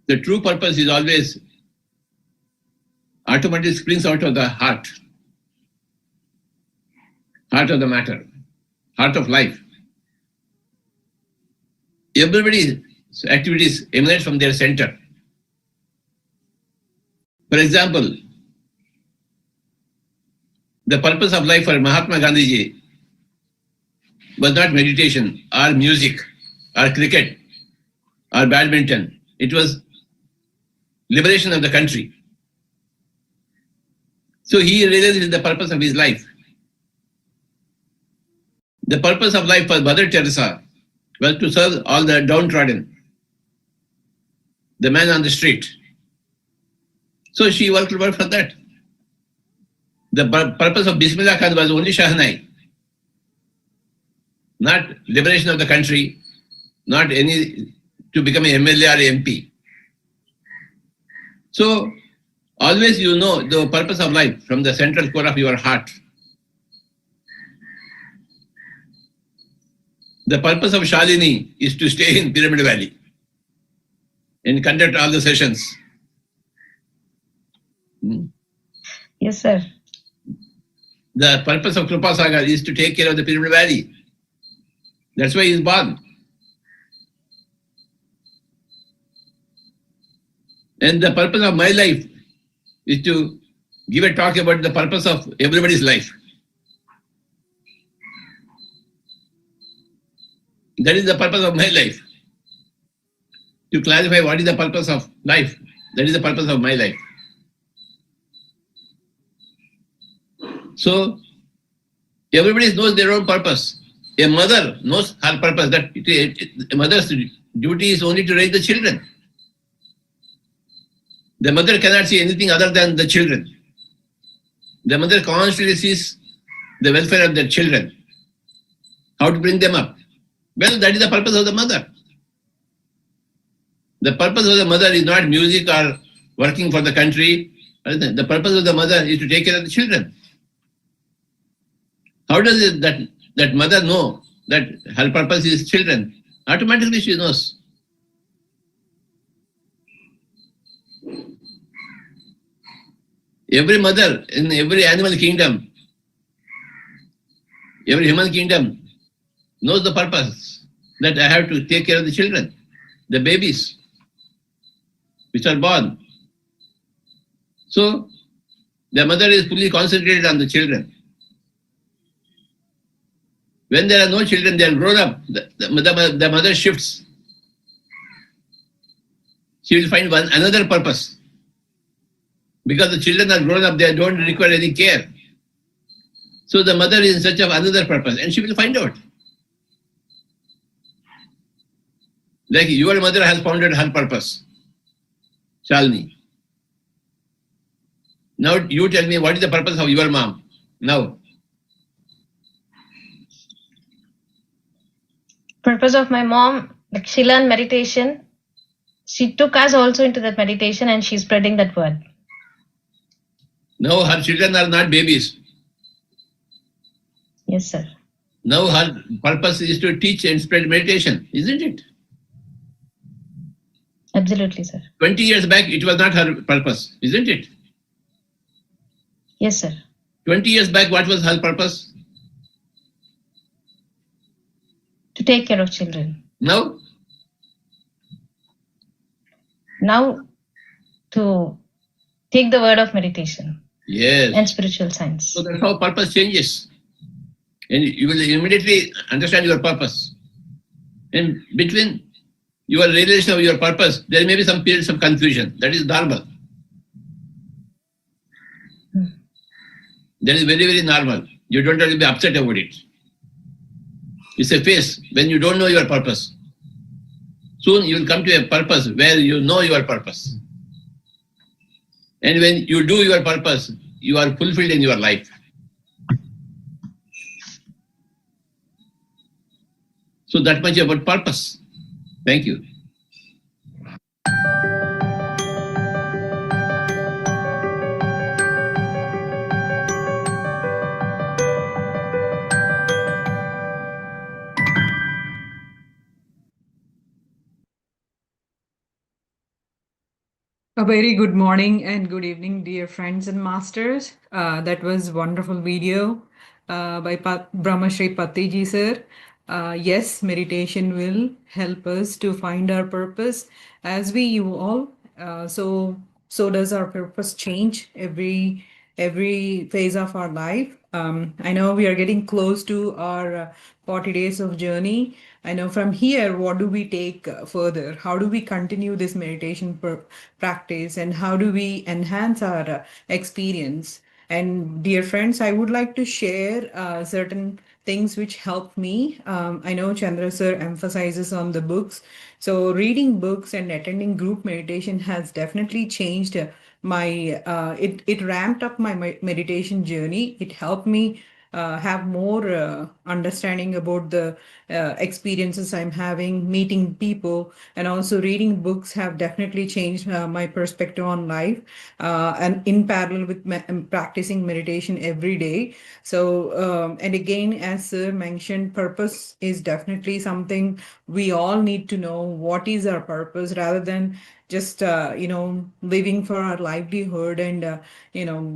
The true purpose is always automatically springs out of the heart. heart of the matter, heart of life. Everybody's activities emanate from their center. For example, the purpose of life for Mahatma Gandhiji was not meditation or music or cricket or badminton. It was liberation of the country. So he realized the purpose of his life. The purpose of life for Mother Teresa was to serve all the downtrodden, the man on the street. So she worked for that. The purpose of Bismillah Khan was only Shahnai, not liberation of the country, not any to become an MLA or MP. So always you know the purpose of life from the central core of your heart. The purpose of Shalini is to stay in Pyramid Valley and conduct all the sessions. Yes, sir. The purpose of Krupa Sagar is to take care of the Pyramid Valley. That's why he is born. And the purpose of my life is to give a talk about the purpose of everybody's life. That is the purpose of my life. To clarify what is the purpose of life, that is the purpose of my life. So, everybody knows their own purpose. A mother knows her purpose, that a mother's duty is only to raise the children. The mother cannot see anything other than the children. The mother constantly sees the welfare of their children, how to bring them up. Well, that is the purpose of the mother. The purpose of the mother is not music or working for the country. The purpose of the mother is to take care of the children. How does it that mother know that her purpose is children? Automatically she knows. Every mother in every animal kingdom, every human kingdom knows the purpose, that I have to take care of the children, the babies which are born. So the mother is fully concentrated on the children. When there are no children, they are grown up, the mother shifts. She will find another purpose. Because the children are grown up, they don't require any care. So the mother is in search of another purpose, and she will find out. Like your mother has found out her purpose, Shalini. Now you tell me, what is the purpose of your mom now? Purpose of my mom, like she learned meditation. She took us also into that meditation and she's spreading that word. Now her children are not babies. Yes, sir. Now her purpose is to teach and spread meditation, isn't it? Absolutely, sir. 20 years back, it was not her purpose, isn't it? Yes, sir. 20 years back, what was her purpose? To take care of children. Now? Now, to take the word of meditation. Yes. And spiritual science. So that's how purpose changes. And you will immediately understand your purpose. And between your realization of your purpose, there may be some periods of confusion. That is normal. That is very, very normal. You don't have to be upset about it. It's a phase when you don't know your purpose. Soon you will come to a purpose where you know your purpose. And when you do your purpose, you are fulfilled in your life. So that much about purpose. Thank you. A very good morning and good evening, dear friends and masters. That was wonderful video. by Brahmashri Patiji sir. Yes, meditation will help us to find our purpose as we evolve. So does our purpose change every phase of our life. I know we are getting close to our 40 days of journey. I know from here, what do we take further? How do we continue this meditation practice, and how do we enhance our experience? And dear friends, I would like to share certain things which help me. I know Chandra sir emphasizes on the books. So reading books and attending group meditation has definitely changed it ramped up my meditation journey. It helped me have more understanding about the experiences I'm having, meeting people, and also reading books have definitely changed my perspective on life. And in parallel with practicing meditation every day. So, and again, as Sir mentioned, purpose is definitely something we all need to know. What is our purpose, rather than just living for our livelihood and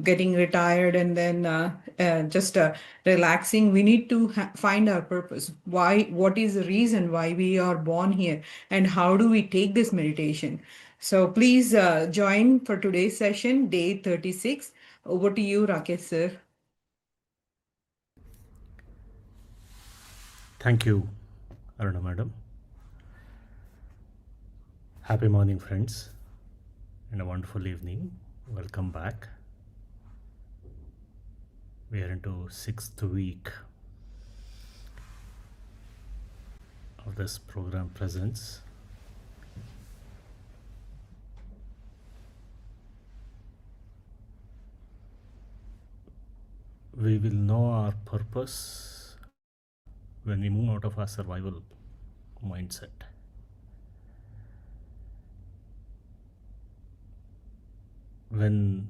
getting retired and then just relaxing. We need to find our purpose. What is the reason why we are born here, and how do we take this meditation? So please join for today's session, day 36. Over to you, Rakesh sir. Thank you, Aruna madam. Happy morning, friends, and a wonderful evening. Welcome back. We are into 6th week of this program presence. We will know our purpose when we move out of our survival mindset. When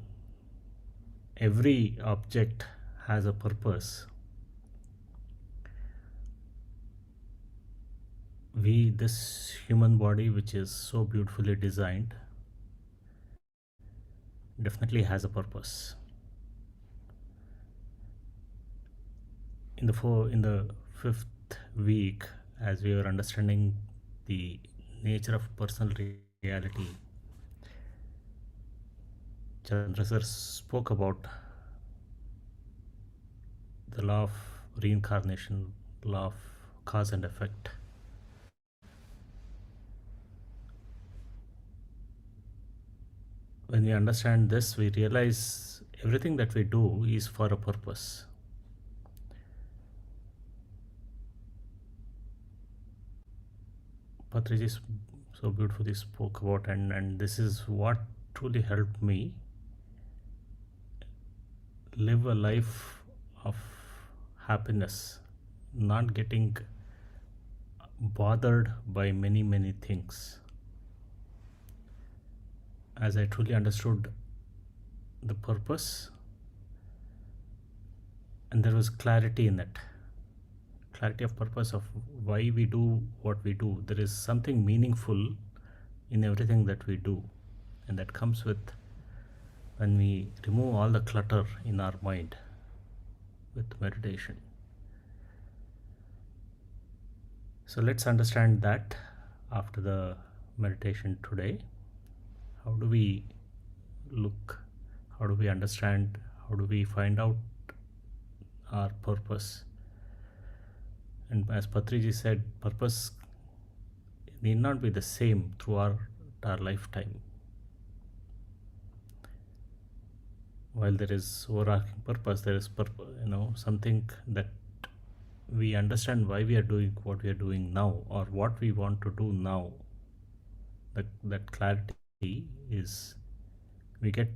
every object has a purpose, this human body, which is so beautifully designed, definitely has a purpose. In the 5th week, as we were understanding the nature of personal reality, Chandra sir spoke about the law of reincarnation, law of cause and effect. When we understand this, we realize everything that we do is for a purpose. Patriji so beautifully spoke about, and this is what truly helped me live a life of happiness, not getting bothered by many things. As I truly understood the purpose, and there was clarity in it, clarity of purpose of why we do what we do. There is something meaningful in everything that we do, and that comes with when we remove all the clutter in our mind with meditation. So let's understand that after the meditation today. How do we look? How do we understand? How do we find out our purpose? And as Patriji said, purpose need not be the same throughout our lifetime. While there is overarching purpose, there is something that we understand why we are doing what we are doing now, or what we want to do now. That clarity is we get,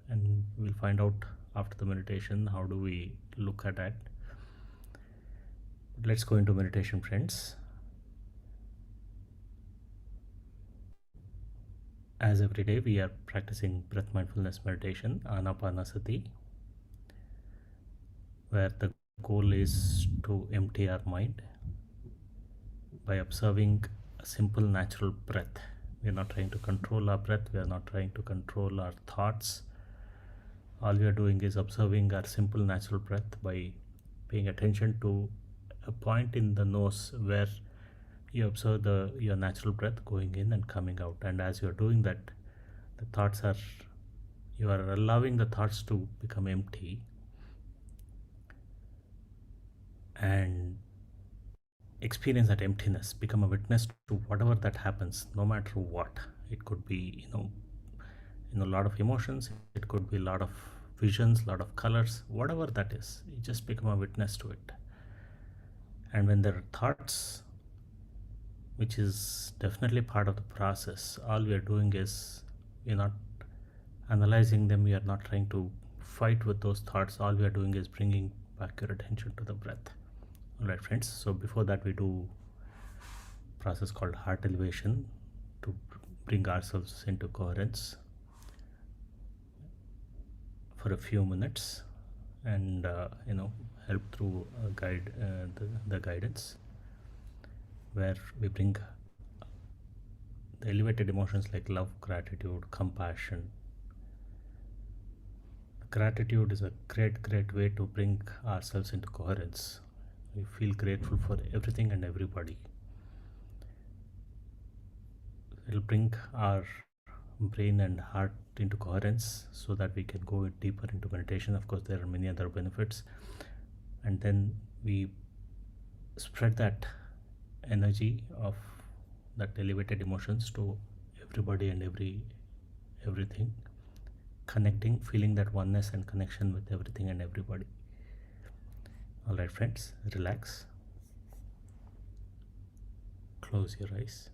and we'll find out after the meditation how do we look at that. Let's go into meditation, friends. As every day, we are practicing breath mindfulness meditation, Anapanasati, where the goal is to empty our mind by observing a simple natural breath. We are not trying to control our breath, we are not trying to control our thoughts. All we are doing is observing our simple natural breath by paying attention to a point in the nose where you observe your natural breath going in and coming out. And as you are doing that, you are allowing the thoughts to become empty and experience that emptiness, become a witness to whatever that happens, no matter what. It could be, a lot of emotions, it could be a lot of visions, a lot of colors, whatever that is, you just become a witness to it. And when there are thoughts, which is definitely part of the process, all we are doing is we're not analyzing them, we are not trying to fight with those thoughts. All we are doing is bringing back your attention to the breath. All right, friends, so before that we do a process called heart elevation to bring ourselves into coherence for a few minutes and help through the guidance, where we bring the elevated emotions like love, gratitude, compassion. Gratitude is a great way to bring ourselves into coherence. We feel grateful for everything and everybody. It'll bring our brain and heart into coherence so that we can go deeper into meditation. Of course, there are many other benefits. And then we spread that energy of that elevated emotions to everybody and everything, connecting, feeling that oneness and connection with everything and everybody. All right, friends, relax. Close your eyes.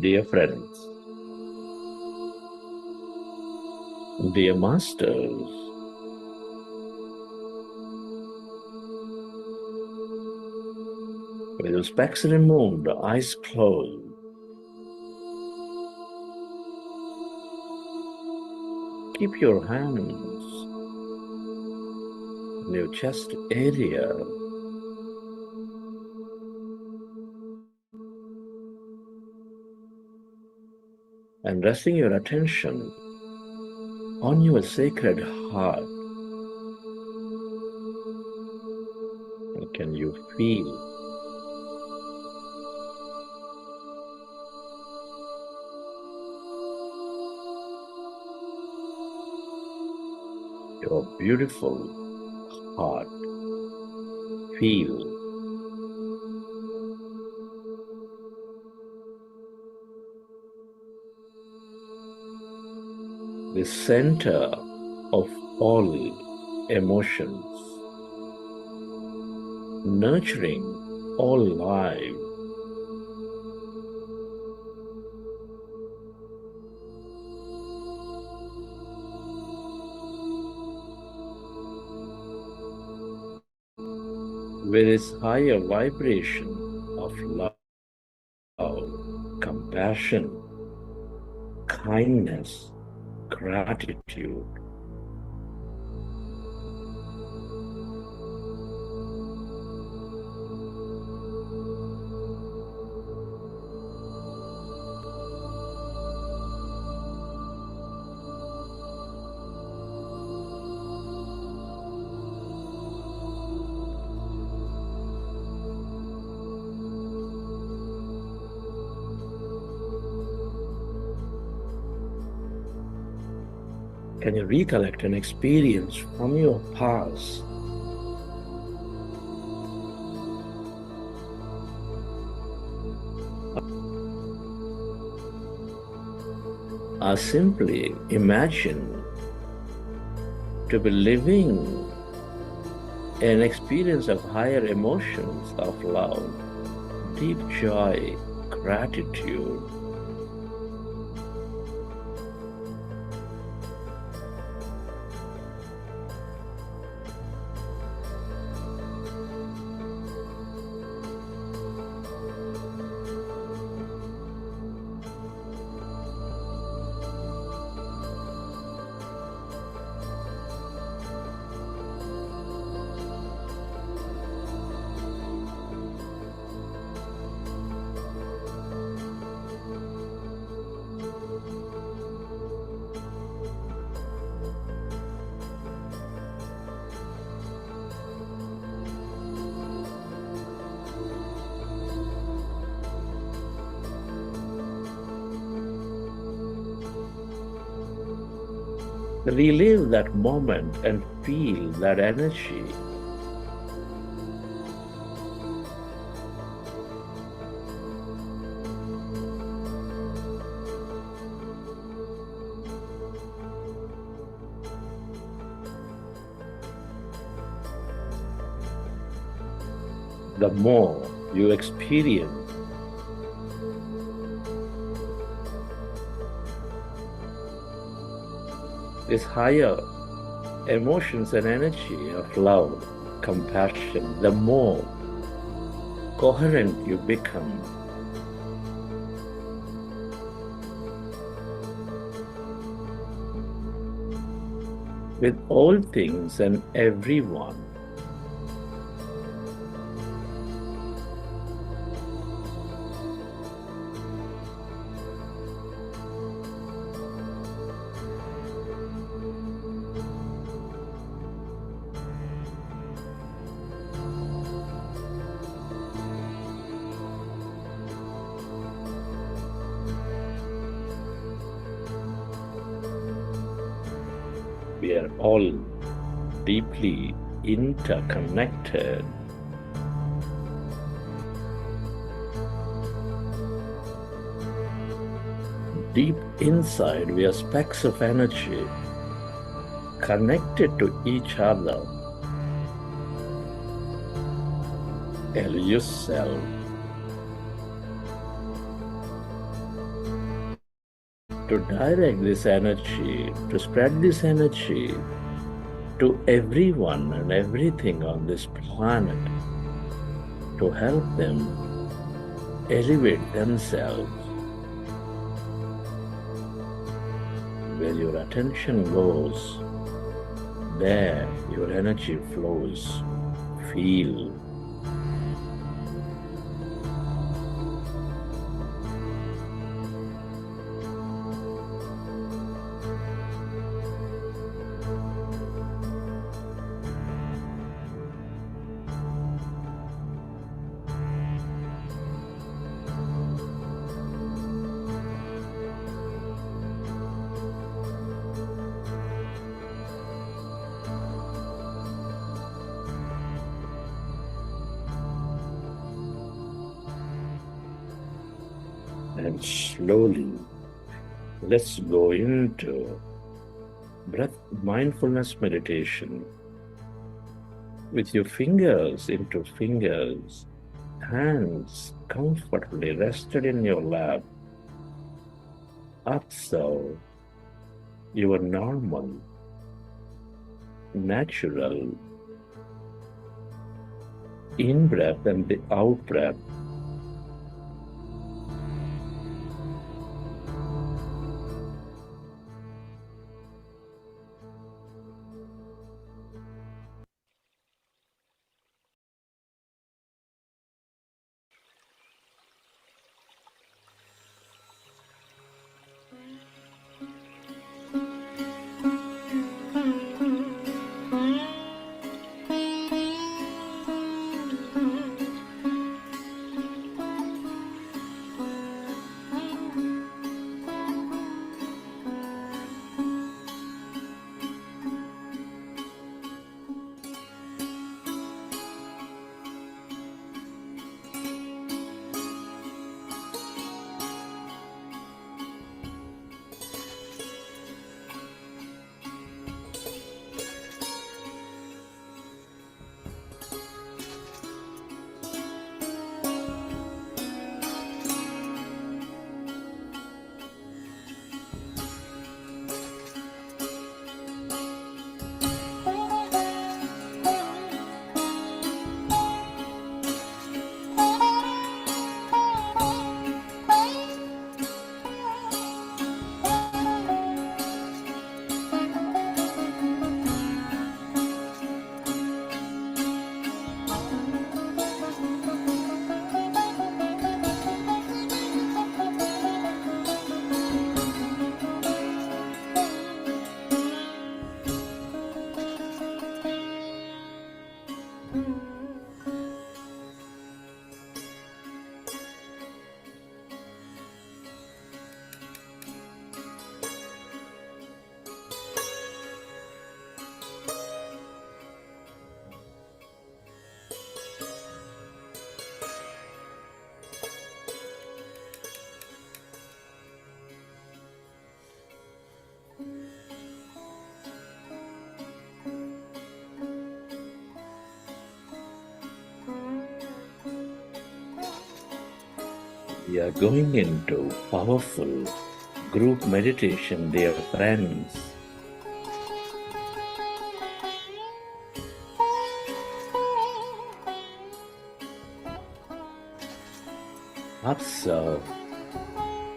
Dear friends, dear masters, with your specs removed, eyes closed, keep your hands in your chest area. And resting your attention on your sacred heart. And can you feel your beautiful heart? Feel the center of all emotions, nurturing all life. With its higher vibration of love, compassion, kindness, gratitude. Can you recollect an experience from your past? Or simply imagine to be living an experience of higher emotions of love, deep joy, gratitude, Relive that moment and feel that energy. The more you experience this higher emotions and energy of love, compassion, the more coherent you become. With all things and everyone. We are all deeply interconnected. Deep inside, we are specks of energy connected to each other. Allow yourself to direct this energy, to spread this energy to everyone and everything on this planet, to help them elevate themselves. Where your attention goes, there your energy flows. Feel. And slowly, let's go into mindfulness meditation with your fingers into fingers, hands comfortably rested in your lap. Observe your normal, natural in-breath and the out-breath. We are going into powerful group meditation, dear friends. Observe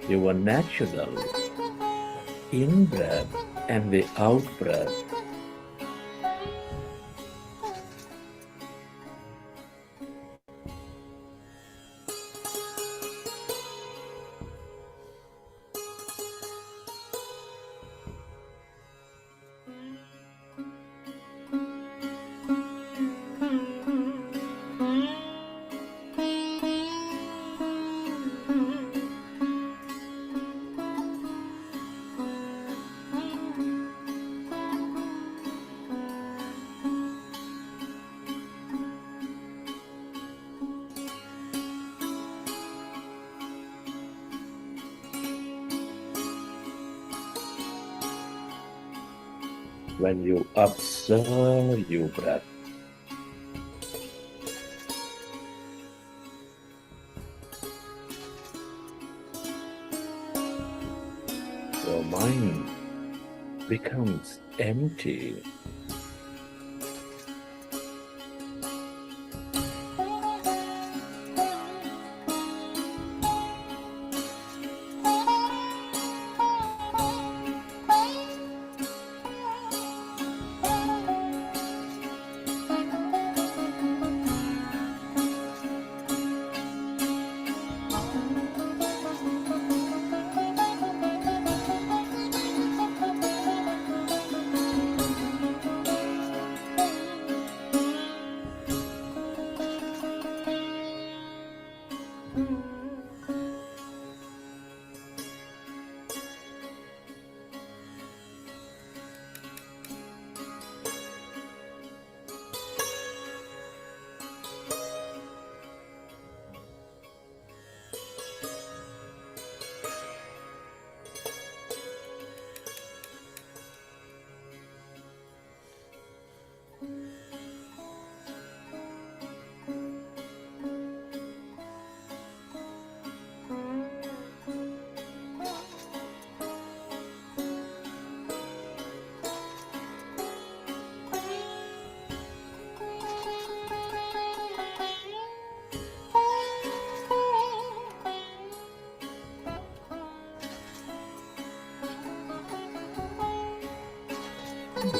your natural in-breath and the out-breath. When you observe your breath, your mind becomes empty.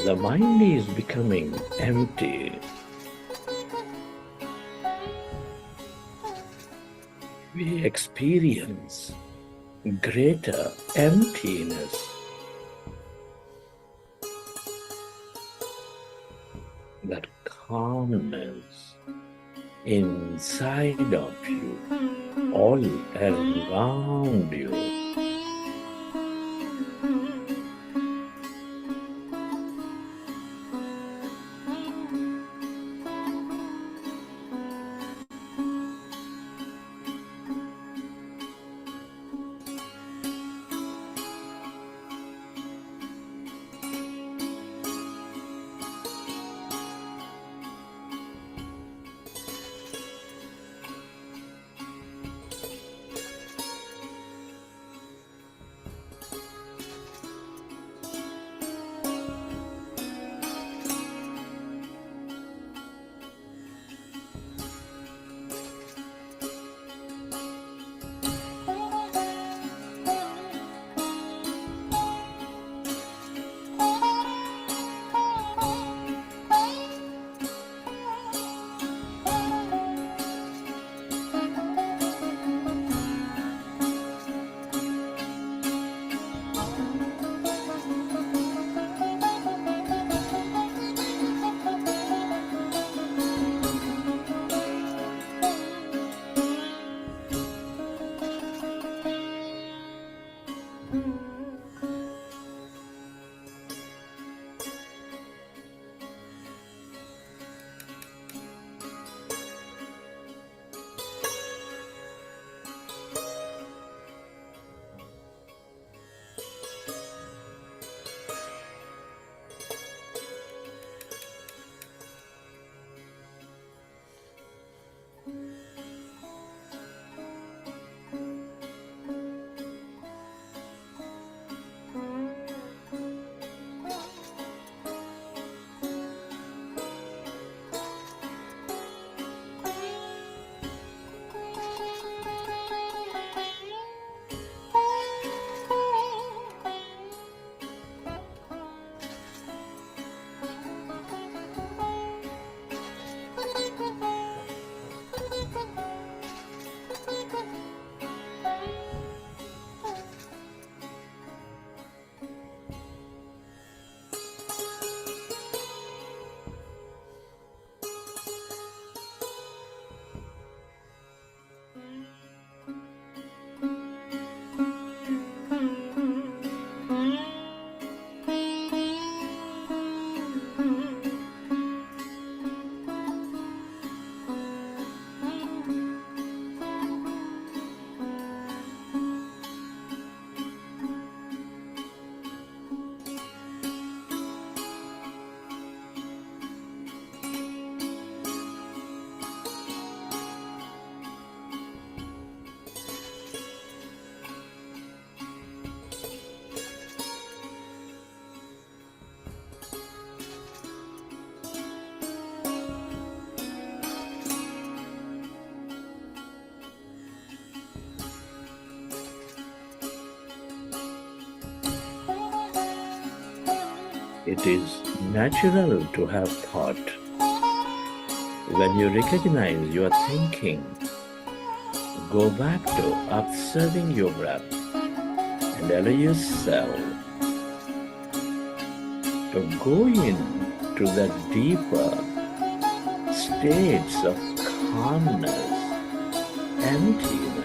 The mind is becoming empty. We experience greater emptiness. That calmness inside of you, all around you. It is natural to have thought. When you recognize your thinking, go back to observing your breath and allow yourself to go into the deeper states of calmness, emptiness.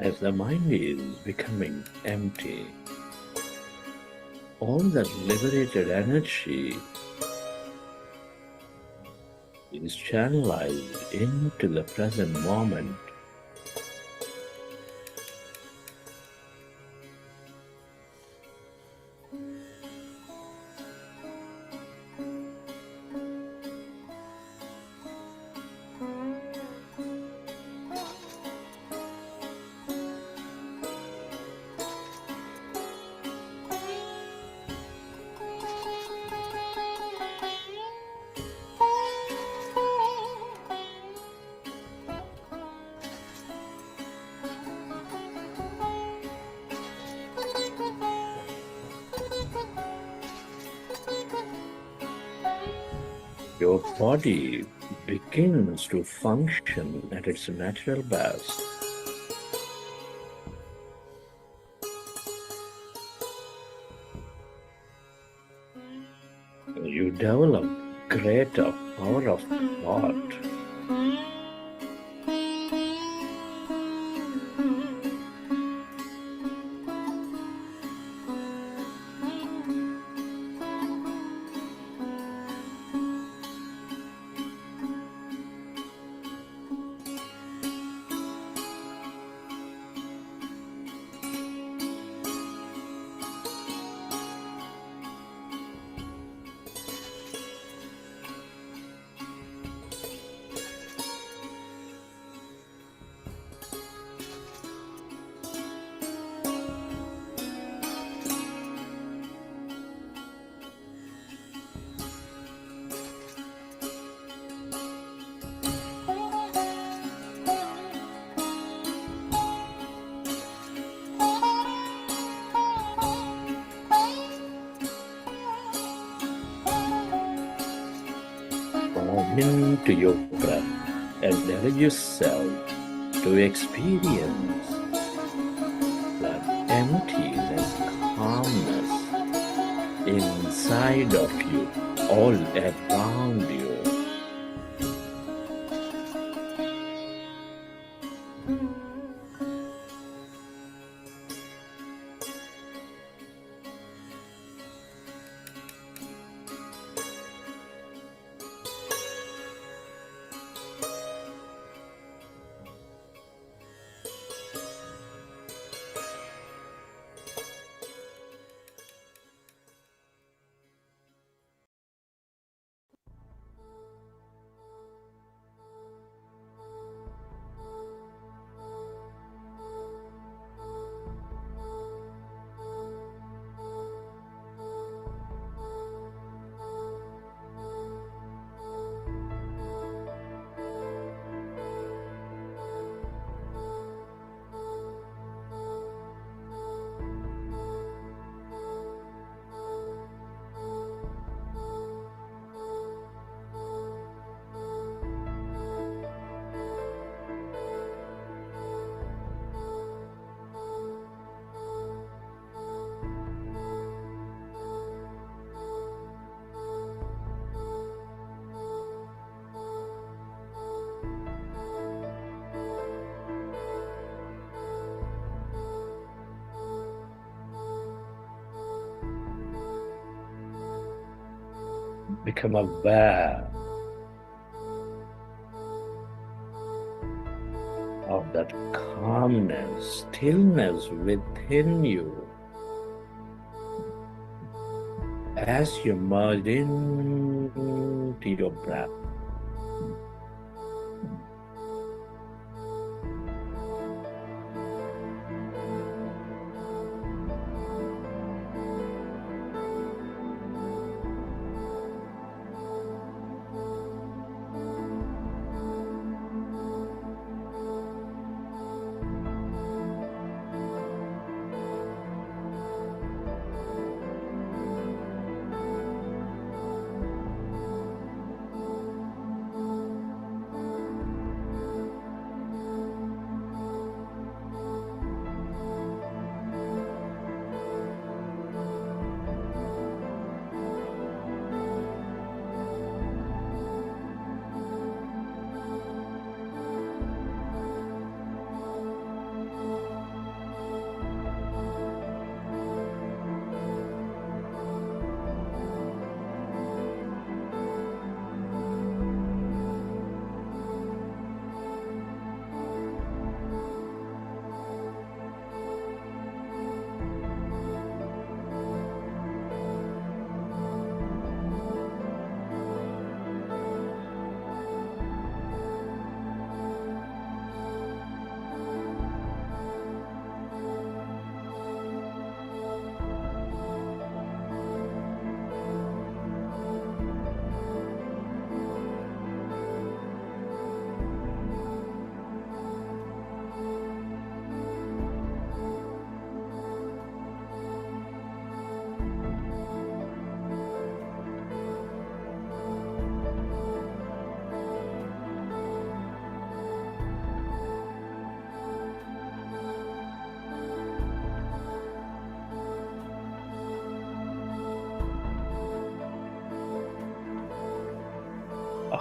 As the mind is becoming empty, all that liberated energy is channelized into the present moment. Your body begins to function at its natural best. You develop greater power of thought. into your breath and allow yourself to experience that emptiness, calmness inside of you, all around you. Become aware of that calmness, stillness within you as you merge into your breath.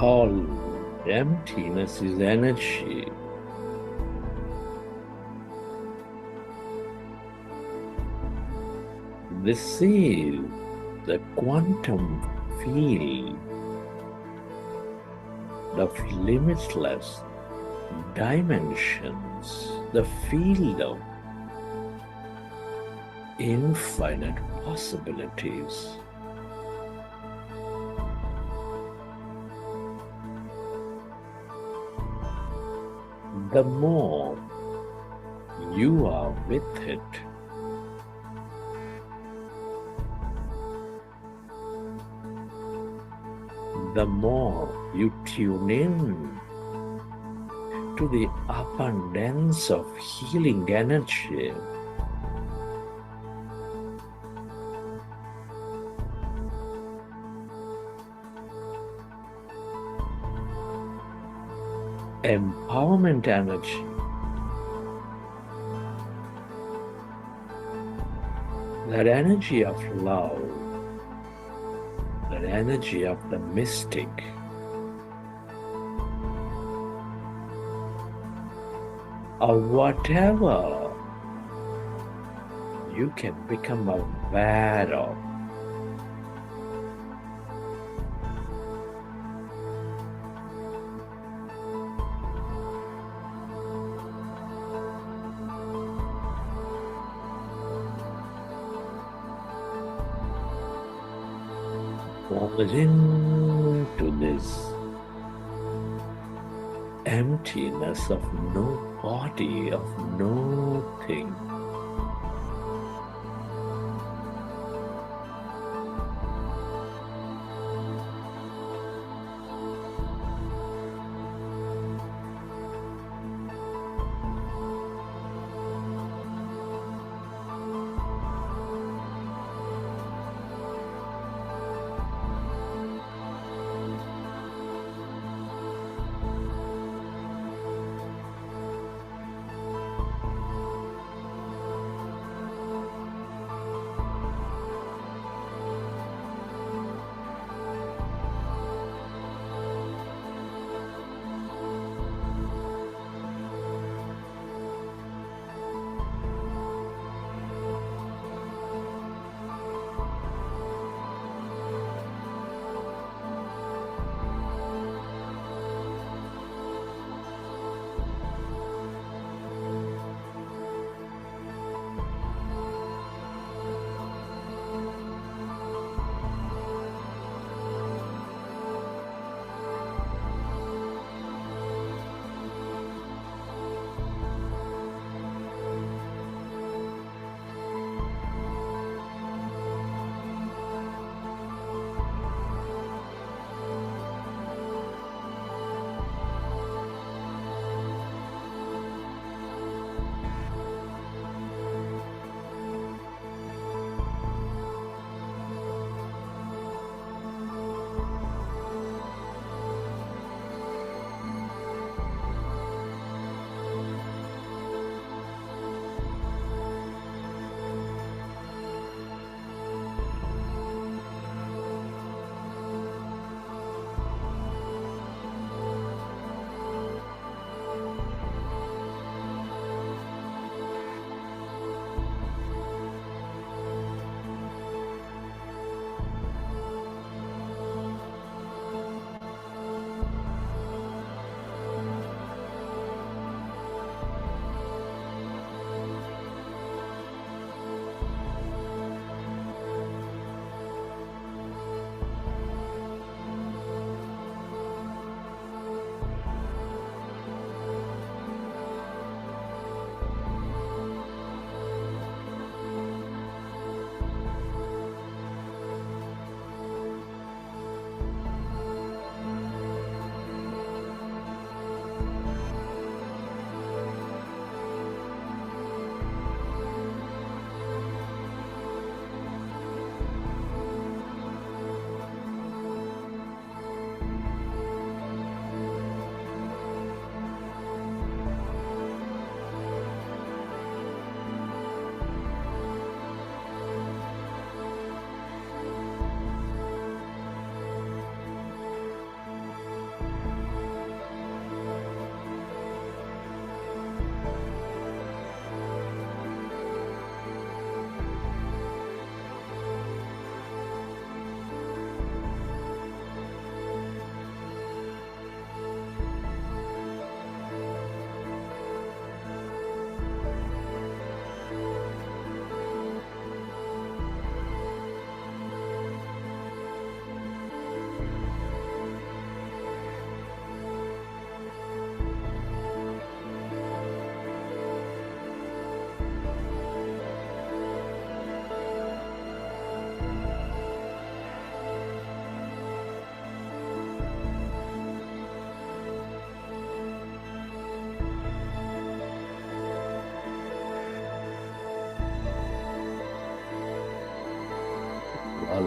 All emptiness is energy. This is the quantum field of limitless dimensions, the field of infinite possibilities. The more you are with it, the more you tune in to the abundance of healing energy. empowerment energy. That energy of love, that energy of the mystic, or whatever you can become aware of. Falls into this emptiness of no body, of no thing.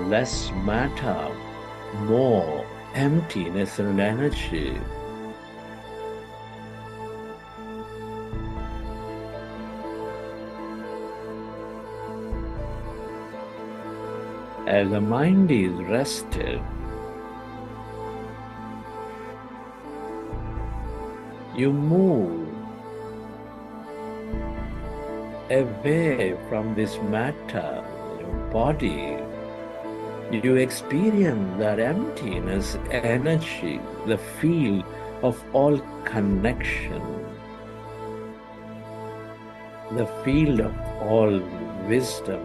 Less matter, more emptiness and energy. As the mind is rested, you move away from this matter, your body. You experience that emptiness, energy, the feel of all connection, the field of all wisdom.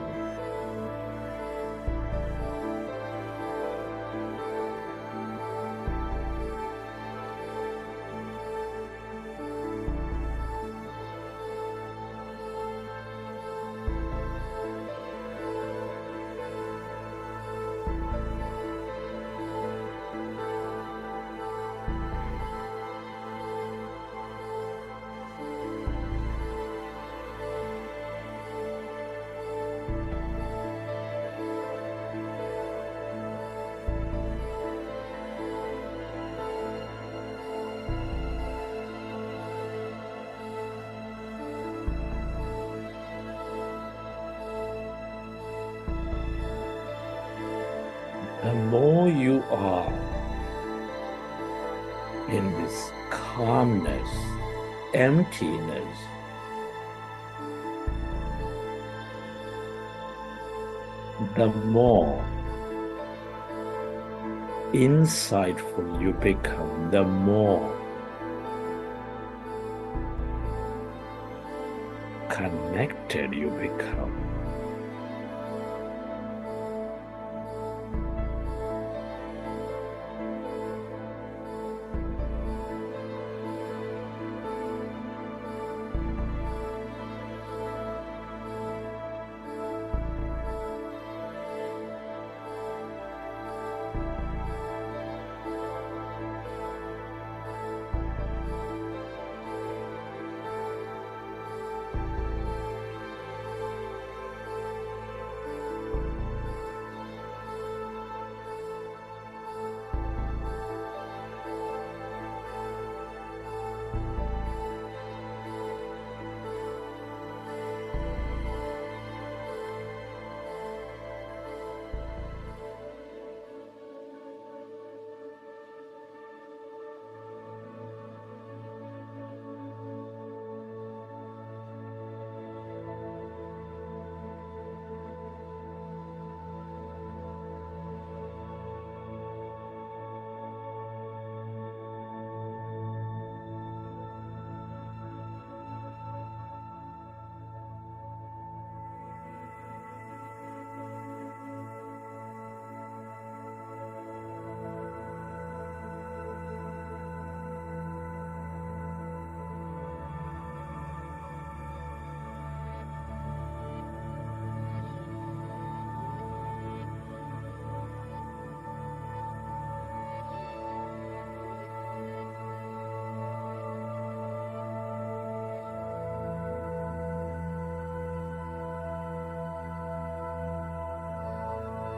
The more you are in this calmness, emptiness, the more insightful you become, the more connected you become.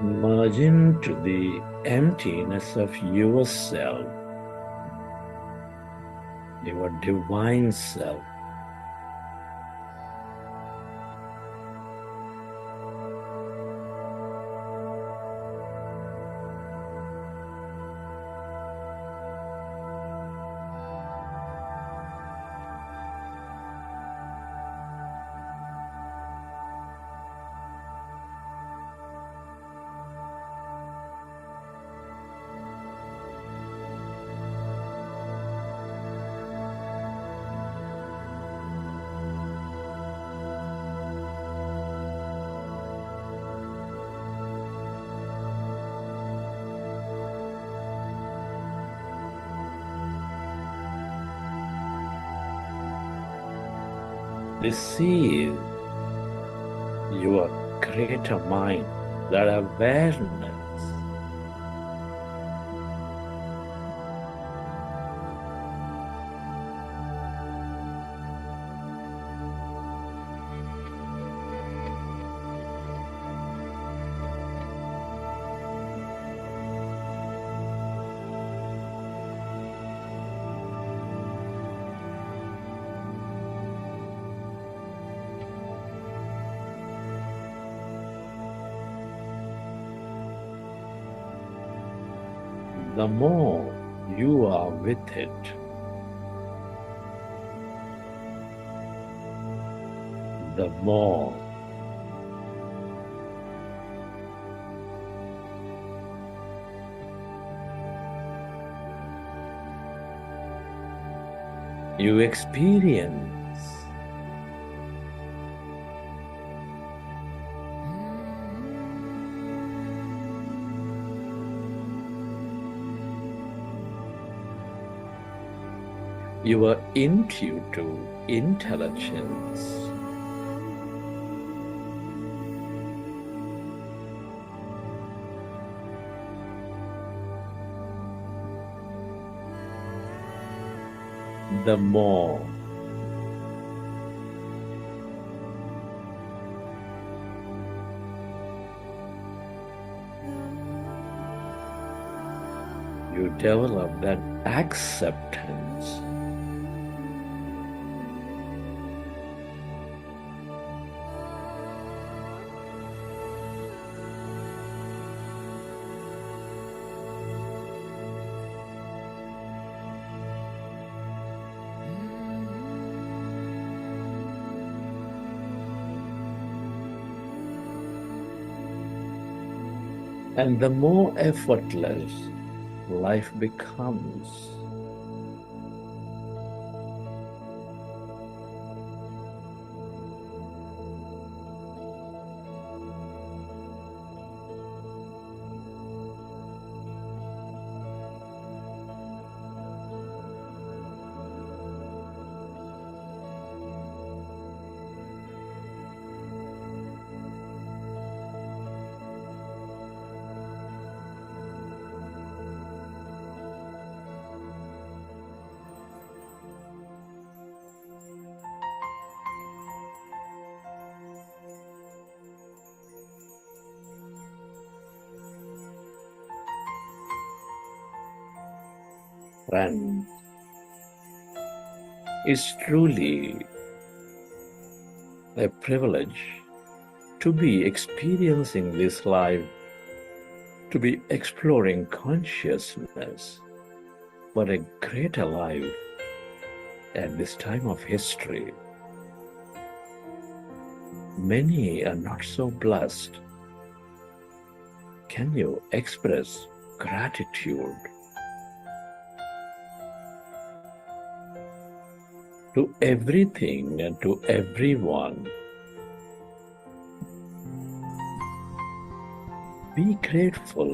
Merge into the emptiness of yourself, your divine self. Receive your greater mind, that awareness. the more you are with it, the more you experience your intuitive intelligence. The more you develop that acceptance, and the more effortless life becomes. Friend, it's truly a privilege to be experiencing this life, to be exploring consciousness for a greater life at this time of history. Many are not so blessed. Can you express gratitude to everything and to everyone? Be grateful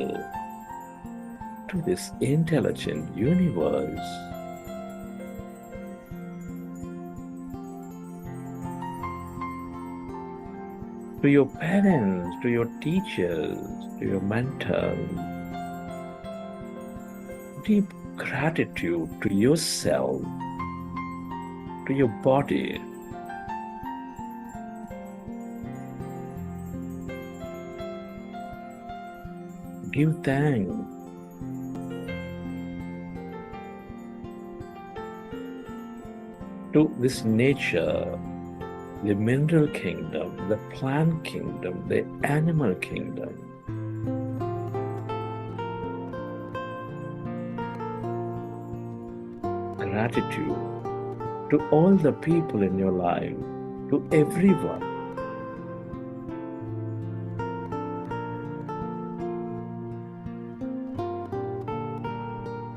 to this intelligent universe. To your parents, to your teachers, to your mentors. Deep gratitude to yourself, to your body. Give thanks to this nature, the mineral kingdom, the plant kingdom, the animal kingdom. Gratitude to all the people in your life, to everyone.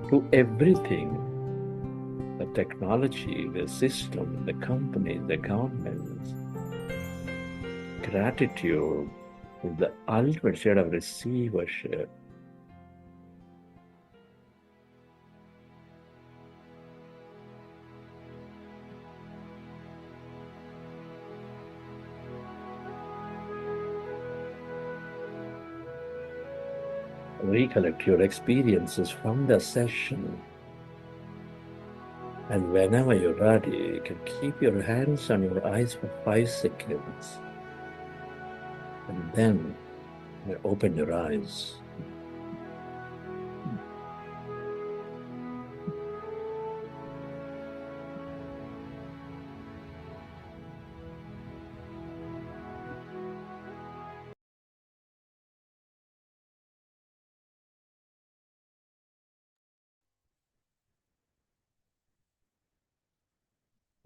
To everything, the technology, the system, the companies, the governments. Gratitude is the ultimate state of receivership. Recollect your experiences from the session, and whenever you're ready, you can keep your hands on your eyes for 5 seconds, and then you open your eyes.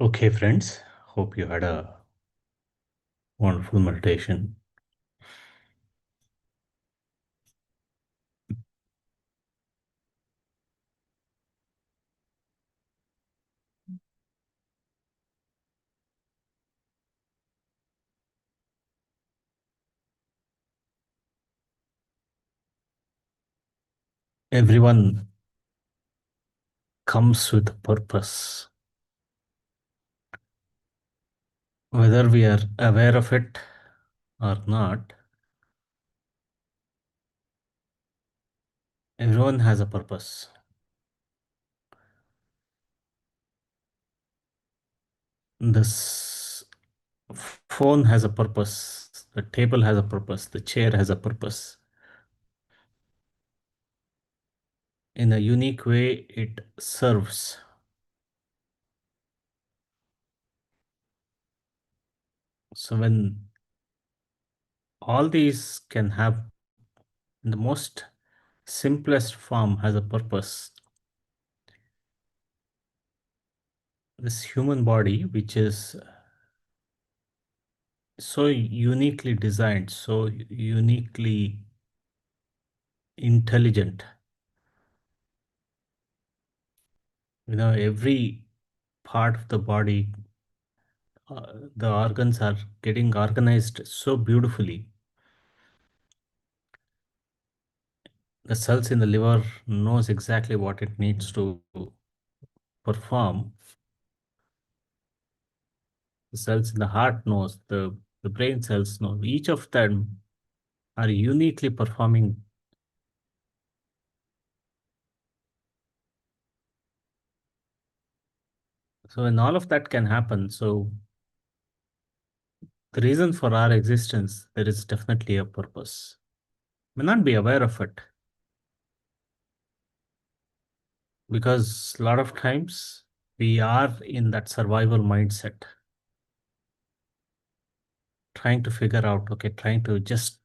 Okay, friends, hope you had a wonderful meditation. Everyone comes with a purpose. Whether we are aware of it or not, everyone has a purpose. This phone has a purpose, the table has a purpose, the chair has a purpose. In a unique way, it serves. So when all these can have, in the most simplest form, has a purpose, this human body, which is so uniquely designed, so uniquely intelligent, every part of the body, the organs are getting organized so beautifully. The cells in the liver knows exactly what it needs to perform. The cells in the heart knows, the brain cells know. Each of them are uniquely performing. So when all of that can happen, so the reason for our existence, there is definitely a purpose. May not be aware of it, because a lot of times we are in that survival mindset, trying to figure out, okay, trying to just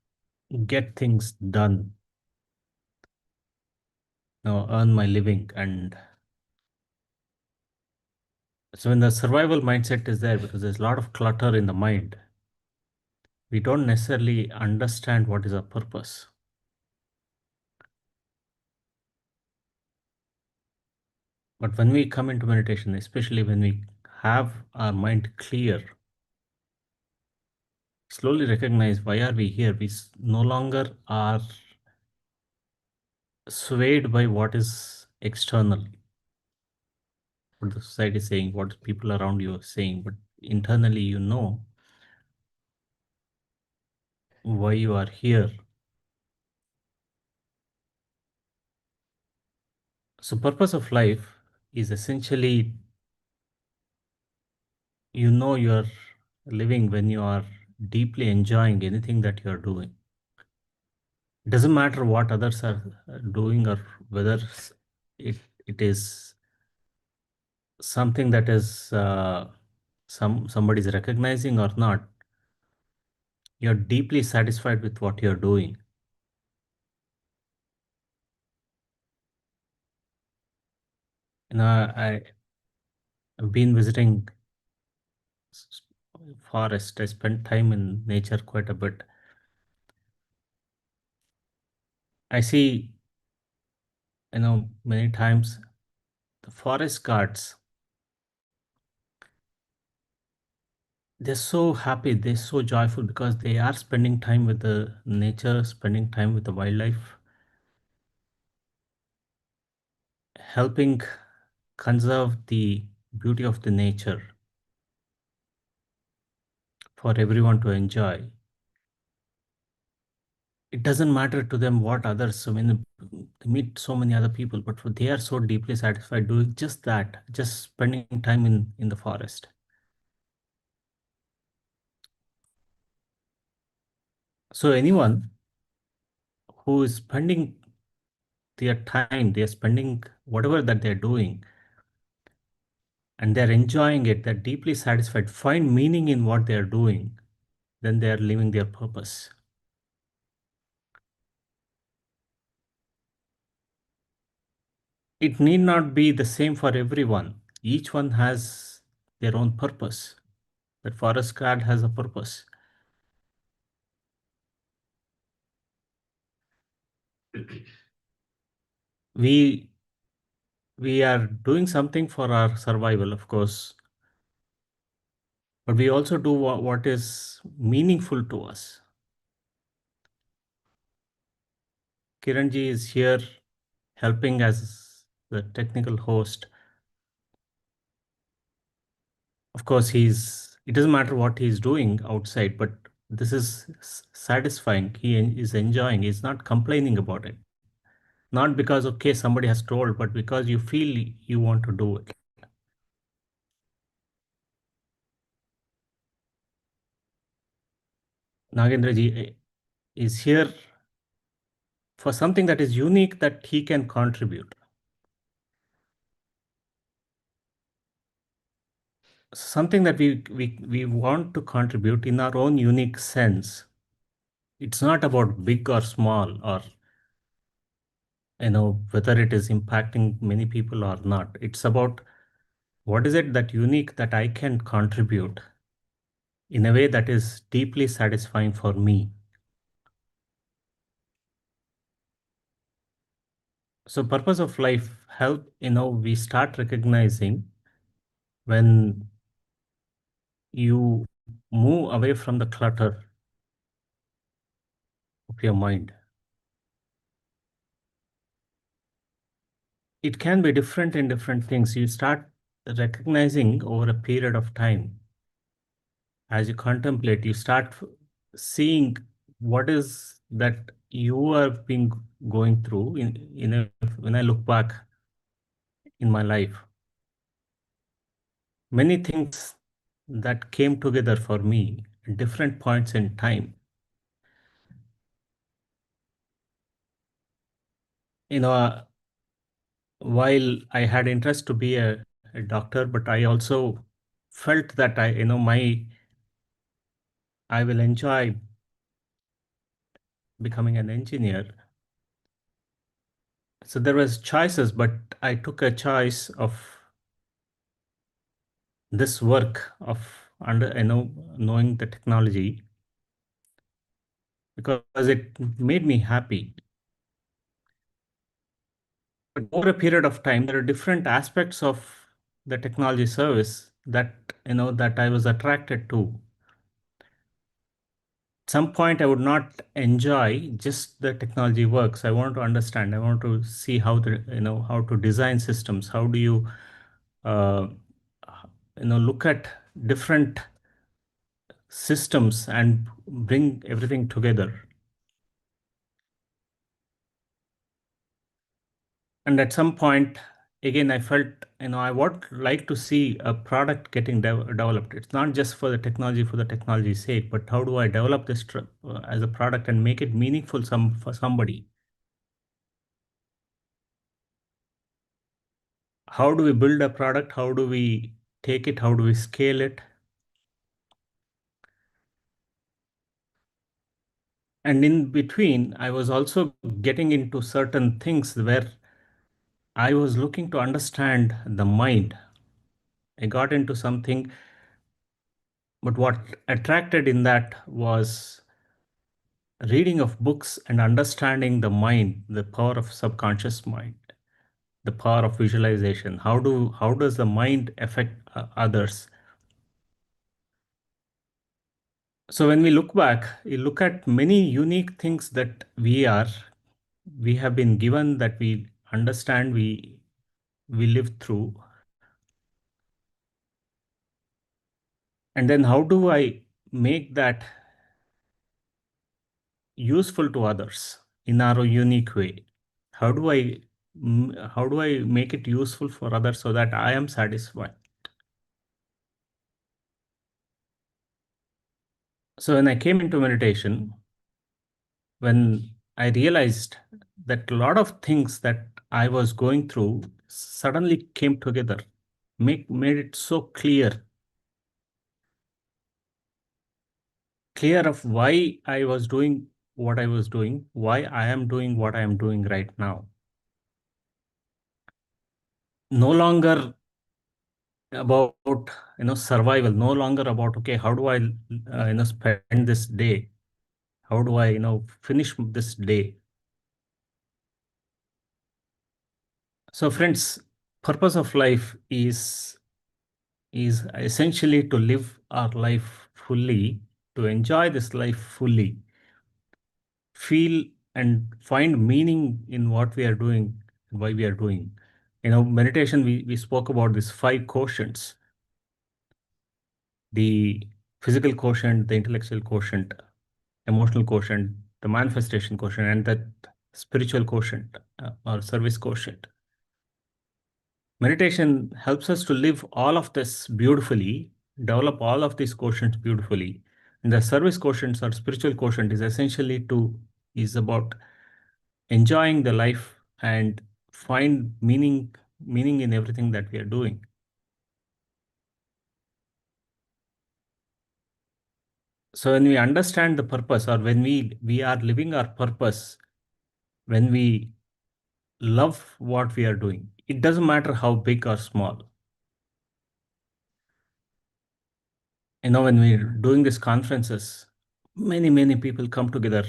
get things done, earn my living. And so when the survival mindset is there, because there's a lot of clutter in the mind, we don't necessarily understand what is our purpose. But when we come into meditation, especially when we have our mind clear, slowly recognize why are we here. We no longer are swayed by what is external, what the society is saying, what people around you are saying, but internally you know why you are here. So purpose of life is essentially, you are living when you are deeply enjoying anything that you are doing. It doesn't matter what others are doing, or whether it it is something that is somebody is recognizing or not. You're deeply satisfied with what you're doing. I've been visiting forest. I spent time in nature quite a bit. I see, many times the forest guards, they're so happy, they're so joyful, because they are spending time with the nature, spending time with the wildlife, helping conserve the beauty of the nature for everyone to enjoy. It doesn't matter to them what others, they meet so many other people, but they are so deeply satisfied doing just that, just spending time in the forest. So anyone who is spending their time, they're spending whatever that they're doing, and they're enjoying it, they're deeply satisfied, find meaning in what they're doing, then they're living their purpose. It need not be the same for everyone. Each one has their own purpose. That forest guard has a purpose. We are doing something for our survival, of course, but we also do what is meaningful to us. Kiranji is here helping as the technical host. Of course, it doesn't matter what he's doing outside, but this is satisfying. He is enjoying. He's not complaining about it. Not because, okay, somebody has told, but because you feel you want to do it. Nagendraji is here for something that is unique that he can contribute. Something that we want to contribute in our own unique sense. It's not about big or small, or whether it is impacting many people or not. It's about what is it that unique that I can contribute in a way that is deeply satisfying for me. So purpose of life, help, we start recognizing when you move away from the clutter of your mind. It can be different in different things. You start recognizing over a period of time. As you contemplate, you start seeing what is that you have been going through when I look back in my life. Many things that came together for me at different points in time. While I had interest to be a doctor, but I also felt that I will enjoy becoming an engineer. So there was choices, but I took a choice of this work of knowing the technology because it made me happy. But over a period of time, there are different aspects of the technology service that that I was attracted to. At some point, I would not enjoy just the technology works. I want to understand. I want to see how how to design systems. How do you look at different systems and bring everything together. And at some point, again, I felt, I would like to see a product getting developed. It's not just for the technology's sake, but how do I develop this as a product and make it meaningful for somebody? How do we build a product? How do we take it? How do we scale it? And in between, I was also getting into certain things where I was looking to understand the mind. I got into something, but what attracted in that was reading of books and understanding the mind, the power of subconscious mind, the power of visualization. How does the mind affect others? So when we look back, we look at many unique things that we have been given, that we understand, we live through. And then how do I make that useful to others in our unique way? How do I make it useful for others so that I am satisfied? So when I came into meditation, when I realized that a lot of things that I was going through suddenly came together, made it so clear of why I was doing what I was doing, why I am doing what I am doing right now. No longer about survival, no longer about, okay, how do I spend this day, how do I finish this day. So friends, purpose of life is essentially to live our life fully, to enjoy this life fully, feel and find meaning in what we are doing, why we are doing. Meditation, we spoke about these 5 quotients: the physical quotient, the intellectual quotient, emotional quotient, the manifestation quotient, and the spiritual quotient or service quotient. Meditation helps us to live all of this beautifully, develop all of these quotients beautifully. And the service quotient or spiritual quotient is essentially is about enjoying the life and find meaning in everything that we are doing. So when we understand the purpose, or when we are living our purpose, when we love what we are doing, it doesn't matter how big or small. When we're doing these conferences, many people come together,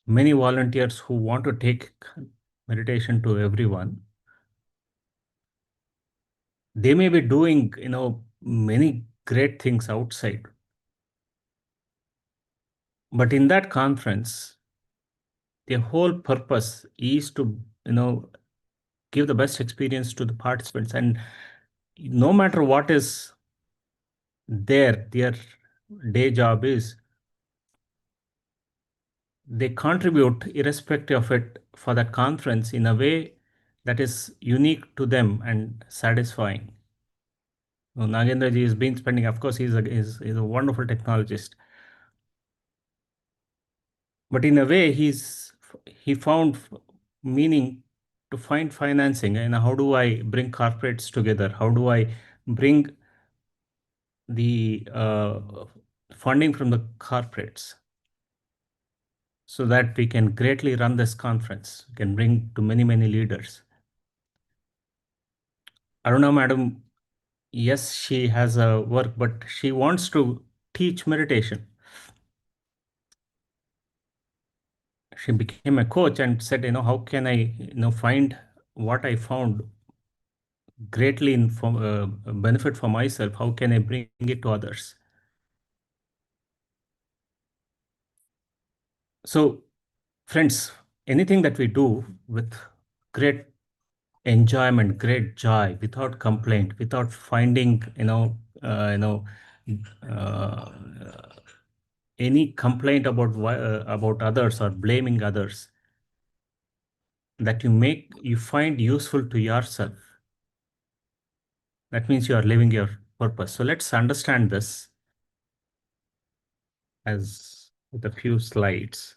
many volunteers who want to take meditation to everyone. They may be doing many great things outside, but in that conference, the whole purpose is to give the best experience to the participants. And no matter what is their day job is, they contribute irrespective of it for that conference in a way that is unique to them and satisfying. Nagendra ji has been spending, of course, he's a wonderful technologist, but in a way he found meaning to find financing. And how do I bring corporates together? How do I bring the funding from the corporates so that we can greatly run this conference, can bring to many leaders? Aruna madam, yes, she has a work, but she wants to teach meditation. She became a coach and said, how can I find what I found greatly benefit for myself? How can I bring it to others? So friends, anything that we do with great enjoyment, great joy, without complaint, without finding uh, any complaint about others or blaming others, that you find useful to yourself, that means you are living your purpose. So let's understand this as with a few slides.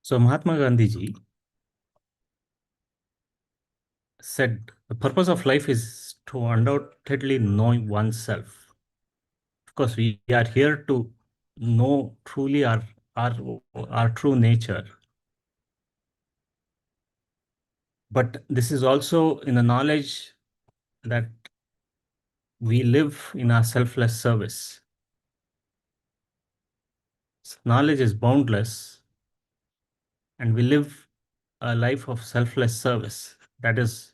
So Mahatma Gandhi ji said the purpose of life is to undoubtedly know oneself. Of course, we are here to know truly our true nature. But this is also in the knowledge that we live in our selfless service. Knowledge is boundless, and we live a life of selfless service. That is,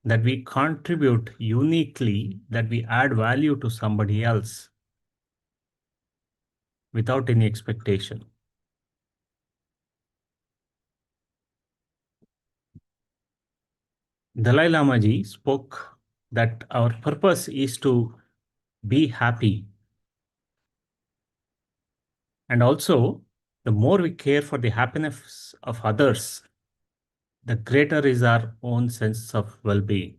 that we contribute uniquely, that we add value to somebody else without any expectation. Dalai Lama ji spoke that our purpose is to be happy. And also, the more we care for the happiness of others, the greater is our own sense of well-being.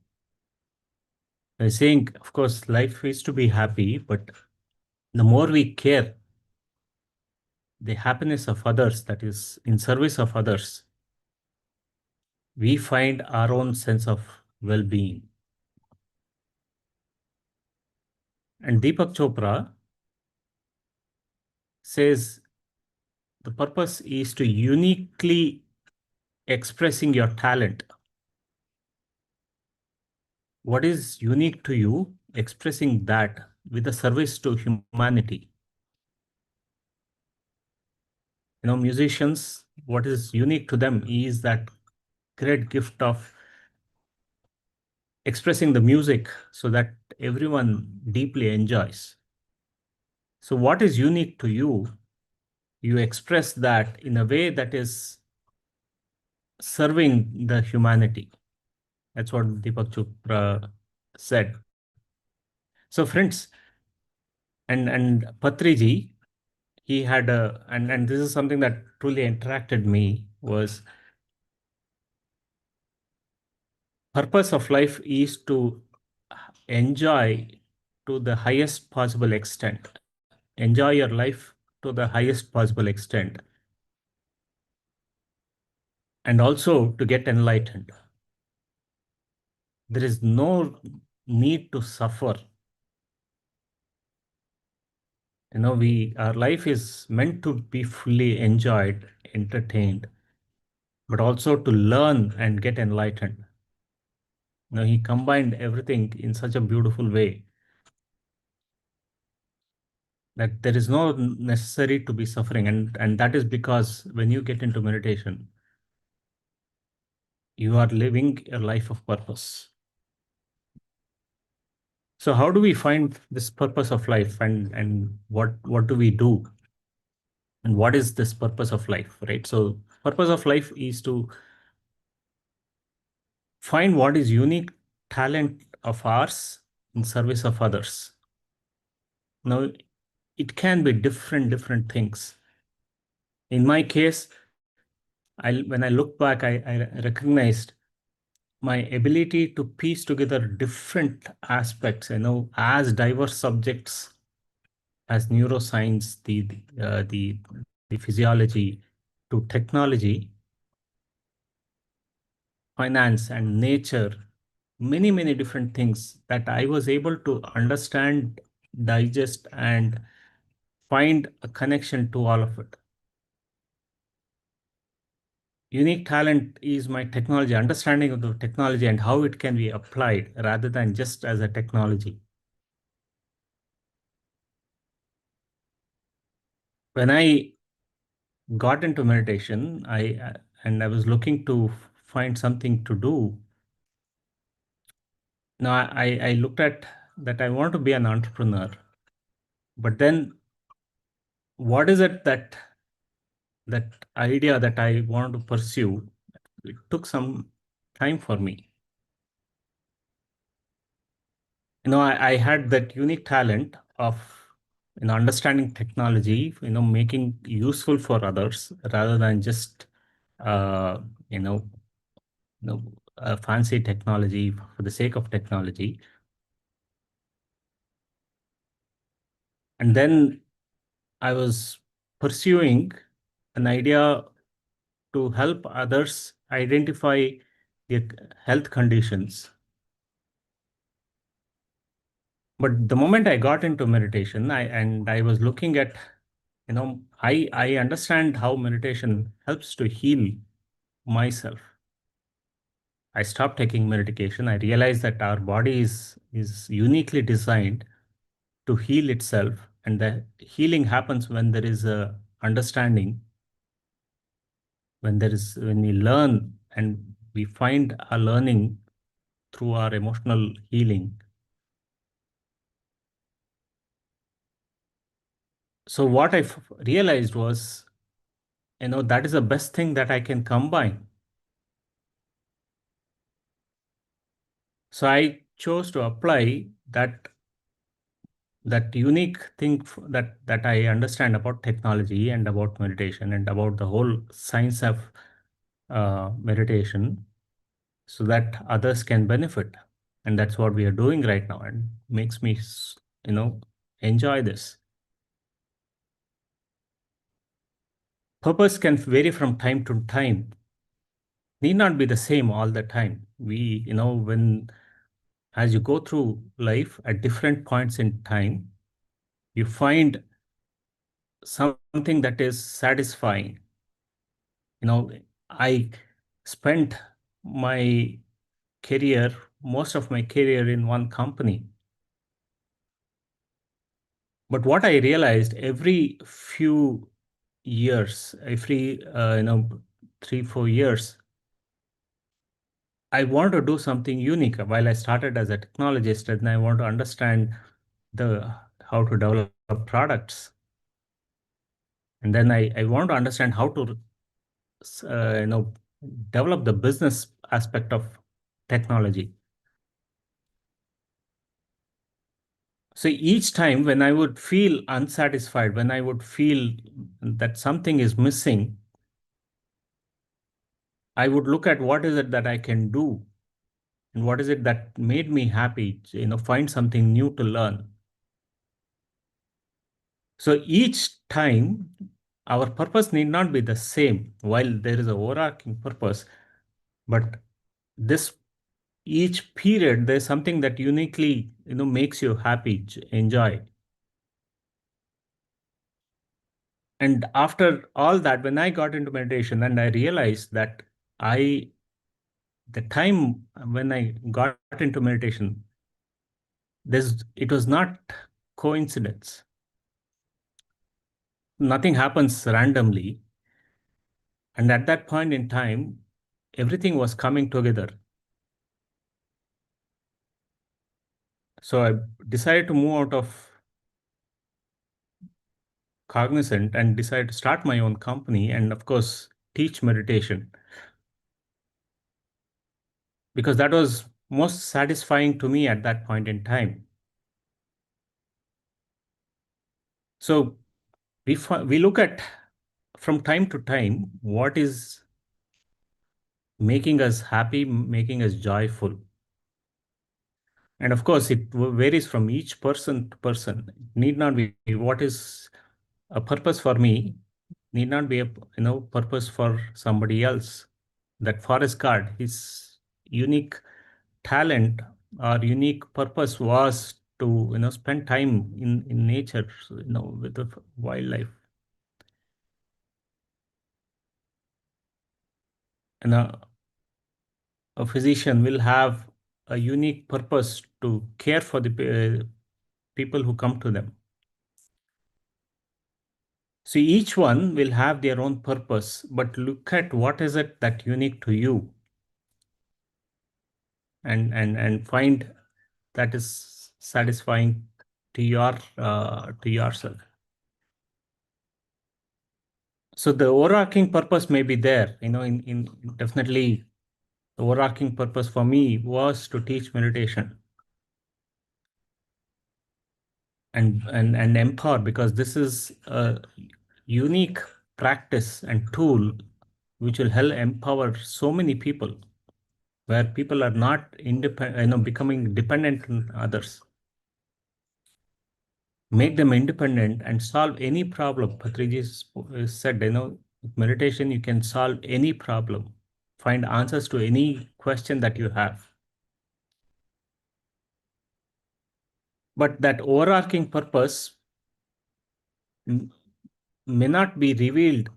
By saying, of course, life is to be happy, but the more we care the happiness of others, that is in service of others, we find our own sense of well-being. And Deepak Chopra says the purpose is to uniquely expressing your talent. What is unique to you, expressing that with a service to humanity. Musicians, what is unique to them is that great gift of expressing the music so that everyone deeply enjoys. So what is unique to you, you express that in a way that is serving the humanity. That's what Deepak Chopra said. So friends, and Patriji, he had and this is something that truly attracted me, was purpose of life is to enjoy to the highest possible extent. Enjoy your life to the highest possible extent. And also to get enlightened. There is no need to suffer. Our life is meant to be fully enjoyed, entertained, but also to learn and get enlightened. He combined everything in such a beautiful way that there is no necessary to be suffering. And that is because when you get into meditation, you are living a life of purpose. So how do we find this purpose of life, and what do we do? And what is this purpose of life, right? So purpose of life is to find what is unique talent of ours in service of others. Now, it can be different things. In my case, when I look back, I recognized my ability to piece together different aspects, as diverse subjects as neuroscience, the physiology, to technology, finance, and nature, many different things that I was able to understand, digest, and find a connection to all of it. Unique talent is my technology, understanding of the technology and how it can be applied rather than just as a technology. When I got into meditation, I was looking to find something to do. Now I looked at that I want to be an entrepreneur, but then what is it that idea that I want to pursue? It took some time for me. I had that unique talent of understanding technology, making useful for others rather than just uh, you know, fancy technology for the sake of technology. And then I was pursuing an idea to help others identify their health conditions. But the moment I got into meditation, I was looking at, I understand how meditation helps to heal myself. I stopped taking medication. I realized that our body is uniquely designed to heal itself, and the healing happens when there is a understanding, when we learn and we find our learning through our emotional healing. So what I realized was, that is the best thing that I can combine. So I chose to apply that unique thing that I understand about technology and about meditation and about the whole science of meditation, so that others can benefit. And that's what we are doing right now, and makes me, enjoy this. Purpose can vary from time to time, need not be the same all the time. When as you go through life at different points in time, you find something that is satisfying. I spent my career, most of my career in one company. But what I realized every few years, every 3-4 years, I want to do something unique. While I started as a technologist, and I want to understand the how to develop products, and then I want to understand how to develop the business aspect of technology. So each time when I would feel unsatisfied, when I would feel that something is missing, I would look at what is it that I can do and what is it that made me happy, find something new to learn. So each time our purpose need not be the same, while there is a overarching purpose, but this each period there's something that uniquely makes you happy, enjoy. And after all that, when I got into meditation and I realized that I the time when I got into meditation, it was not coincidence. Nothing happens randomly. And at that point in time, everything was coming together. So I decided to move out of Cognizant and decided to start my own company and, of course, teach meditation. Because that was most satisfying to me at that point in time. So we look at, from time to time, what is making us happy, making us joyful. And of course, it varies from each person to person. It need not be what is a purpose for me, need not be a purpose for somebody else. That forest guard, his unique talent or unique purpose was to spend time in nature, with the wildlife. And a physician will have a unique purpose to care for the people who come to them. So each one will have their own purpose, but look at what is it that unique to you, and find that is satisfying to yourself. So the overarching purpose may be there, in definitely the overarching purpose for me was to teach meditation and empower, because this is a unique practice and tool which will help empower so many people, where people are not independent, becoming dependent on others. Make them independent and solve any problem. Patriji said, with meditation, you can solve any problem, find answers to any question that you have. But that overarching purpose may not be revealed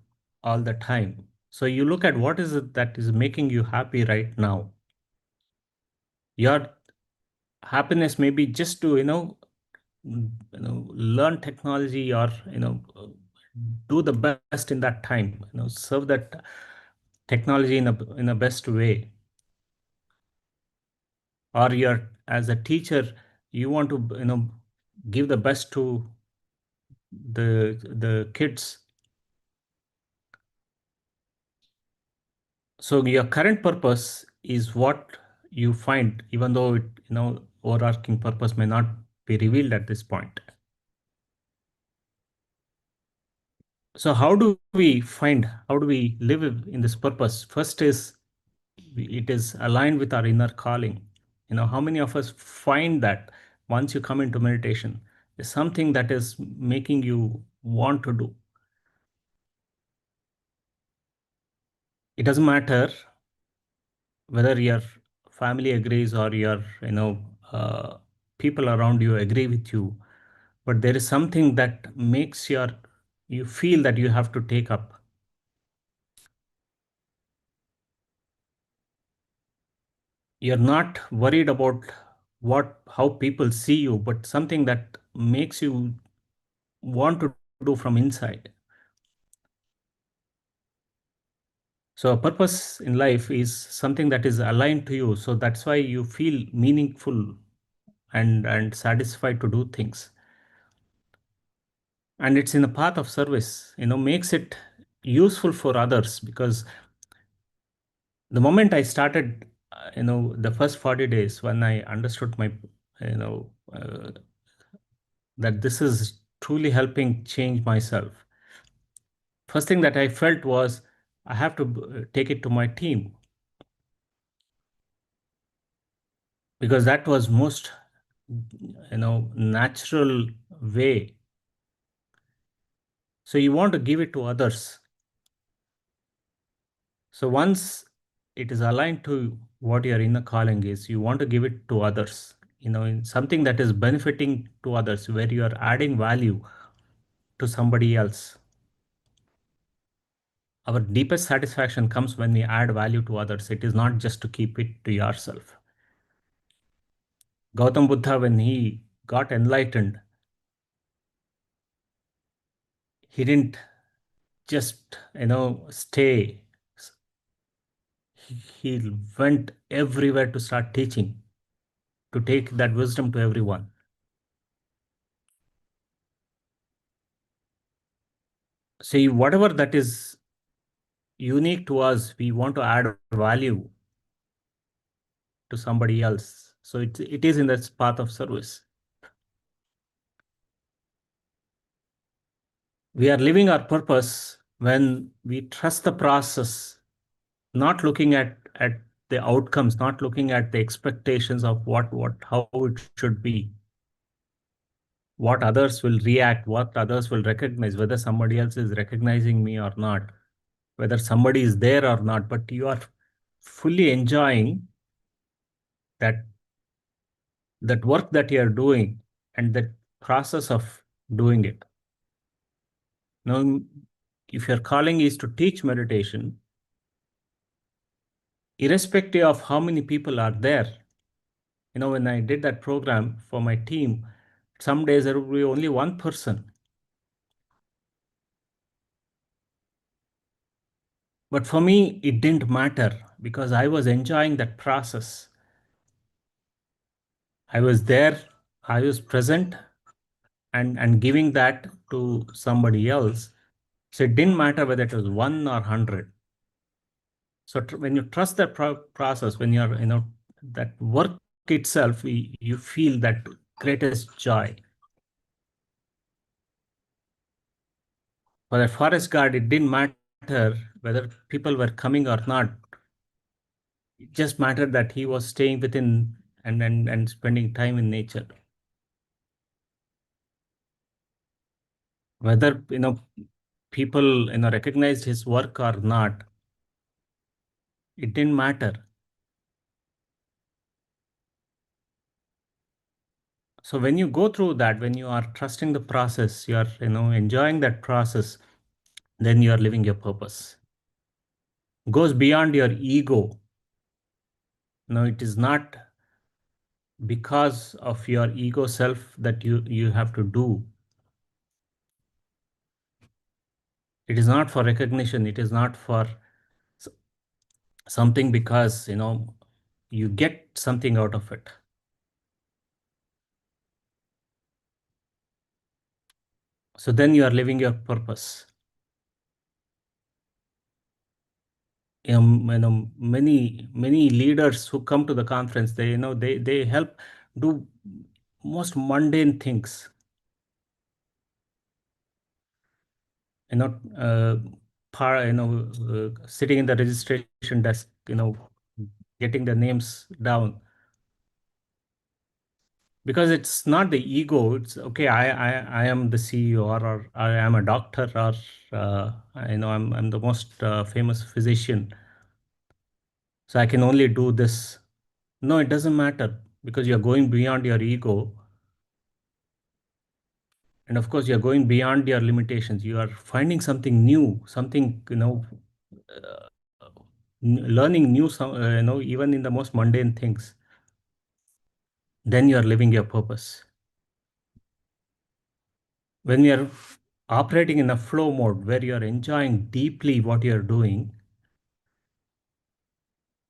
all the time. So you look at what is it that is making you happy right now. Your happiness may be just to learn technology, or do the best in that time, serve that technology in a best way. Or you're, as a teacher, you want to give the best to the kids. So your current purpose is what you find, even though it overarching purpose may not be revealed at this point. So how do we live in this purpose? First is, it is aligned with our inner calling. How many of us find that once you come into meditation, is something that is making you want to do? It doesn't matter whether your family agrees or your people around you agree with you, but there is something that makes your you feel that you have to take up. You're not worried about how people see you, but something that makes you want to do from inside. So a purpose in life is something that is aligned to you. So that's why you feel meaningful and satisfied to do things. And it's in the path of service, makes it useful for others, because the moment I started, the first 40 days, when I understood you know, that this is truly helping change myself, first thing that I felt was I have to take it to my team, because that was most, natural way. So you want to give it to others. So once it is aligned to what your inner calling is, you want to give it to others, in something that is benefiting to others, where you are adding value to somebody else. Our deepest satisfaction comes when we add value to others. It is not just to keep it to yourself. Gautam Buddha, when he got enlightened, he didn't just, stay. He went everywhere to start teaching, to take that wisdom to everyone. See, whatever that is unique to us, we want to add value to somebody else. So it is in that path of service. We are living our purpose when we trust the process, not looking at the outcomes, not looking at the expectations of how it should be, what others will react, what others will recognize, whether somebody else is recognizing me or not, whether somebody is there or not, but you are fully enjoying that work that you are doing and that process of doing it. Now, if your calling is to teach meditation, irrespective of how many people are there, when I did that program for my team, some days there will be only one person. But for me, it didn't matter, because I was enjoying that process. I was there, I was present, and giving that to somebody else. So it didn't matter whether it was 1 or 100. So when you trust that process, when you're, that work itself, you feel that greatest joy. For the forest guard, it didn't matter whether people were coming or not. It just mattered that he was staying within and spending time in nature. Whether, people, recognized his work or not, it didn't matter. So when you go through that, when you are trusting the process, you are, enjoying that process, then you are living your purpose. Goes beyond your ego. No, it is not because of your ego self that you have to do. It is not for recognition. It is not for something because, you get something out of it. So then you are living your purpose. Many leaders who come to the conference, they help do most mundane things. Uh, sitting in the registration desk, getting the names down, because it's not the ego. It's okay. I am the CEO, or I am a doctor, or I'm the most famous physician, so I can only do this. No, it doesn't matter, because you're going beyond your ego. And of course, you're going beyond your limitations. You are finding something new, something, learning new, even in the most mundane things. Then you are living your purpose. When you are operating in a flow mode where you are enjoying deeply what you are doing,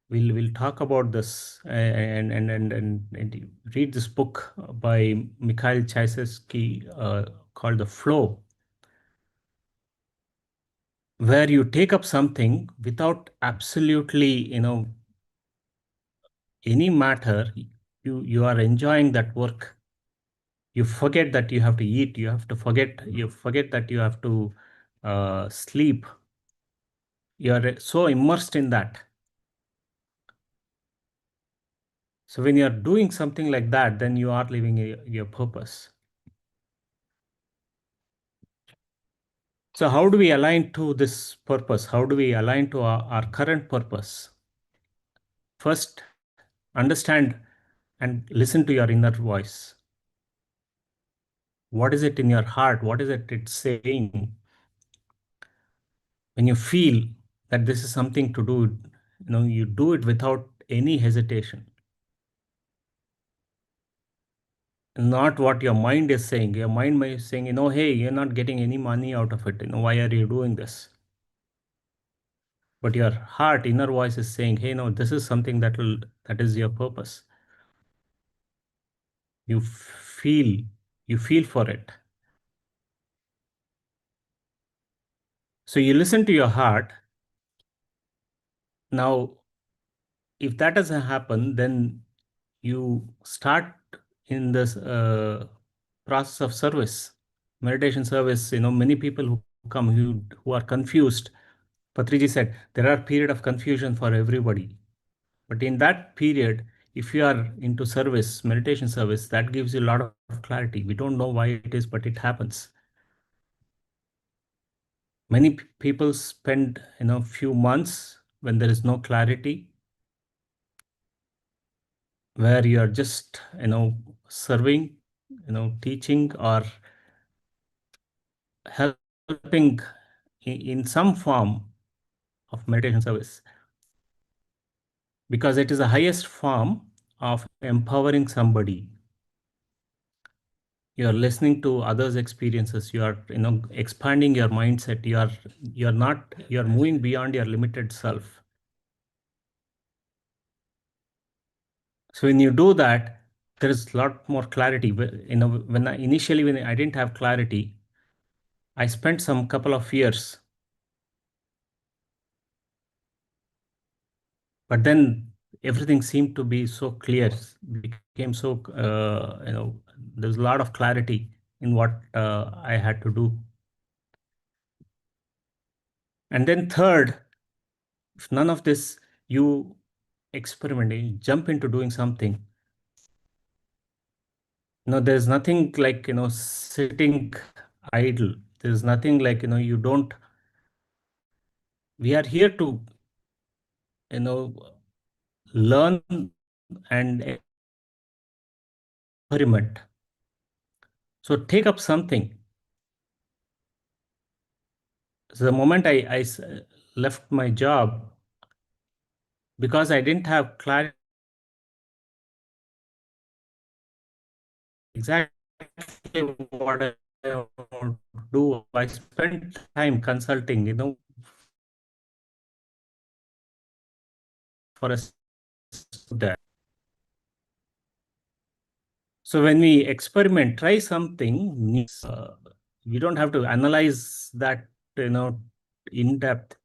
we'll talk about this and read this book by Mikhail Csikszentmihalyi called The Flow, where you take up something without absolutely, any matter. You are enjoying that work. You forget that you have to eat. You forget that you have to sleep. You are so immersed in that. So when you are doing something like that, then you are living your purpose. So how do we align to this purpose? How do we align to our current purpose? First, understand and listen to your inner voice. What is it in your heart? What is it it's saying? When you feel that this is something to do, you do it without any hesitation. Not what your mind is saying. Your mind may be saying, hey, you're not getting any money out of it. Why are you doing this? But your heart, inner voice is saying, hey, no, this is something that is your purpose. You feel, you feel for it. So you listen to your heart. Now, if that doesn't happen, then you start in this process of service, meditation service. Many people who come who are confused. Patriji said there are period of confusion for everybody, but in that period, if you are into service, meditation service, that gives you a lot of clarity. We don't know why it is, but it happens. Many people spend few months when there is no clarity, where you are just serving, teaching or helping in some form of meditation service, because it is the highest form of empowering somebody. You are listening to others' experiences. You are expanding your mindset. You are moving beyond your limited self. So when you do that, there is a lot more clarity. When I didn't have clarity, I spent some couple of years, but then everything seemed to be so clear, became so, there's a lot of clarity in what I had to do. And then third, if none of this, you experiment, you jump into doing something. There's nothing like, sitting idle. There's nothing like, you don't, we are here to, learn and experiment. So take up something. So the moment I left my job, because I didn't have clarity exactly what I want to do, I spent time consulting, for a that. So when we experiment, try something new, we don't have to analyze that, in depth.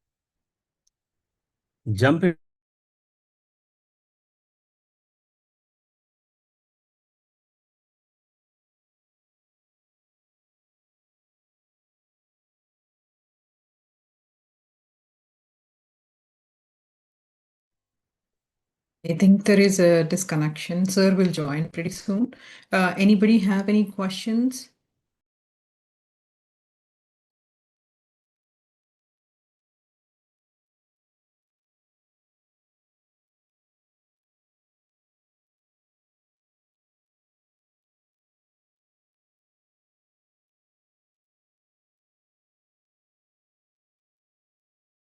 Jump in. I think there is a disconnection. Sir will join pretty soon. Anybody have any questions?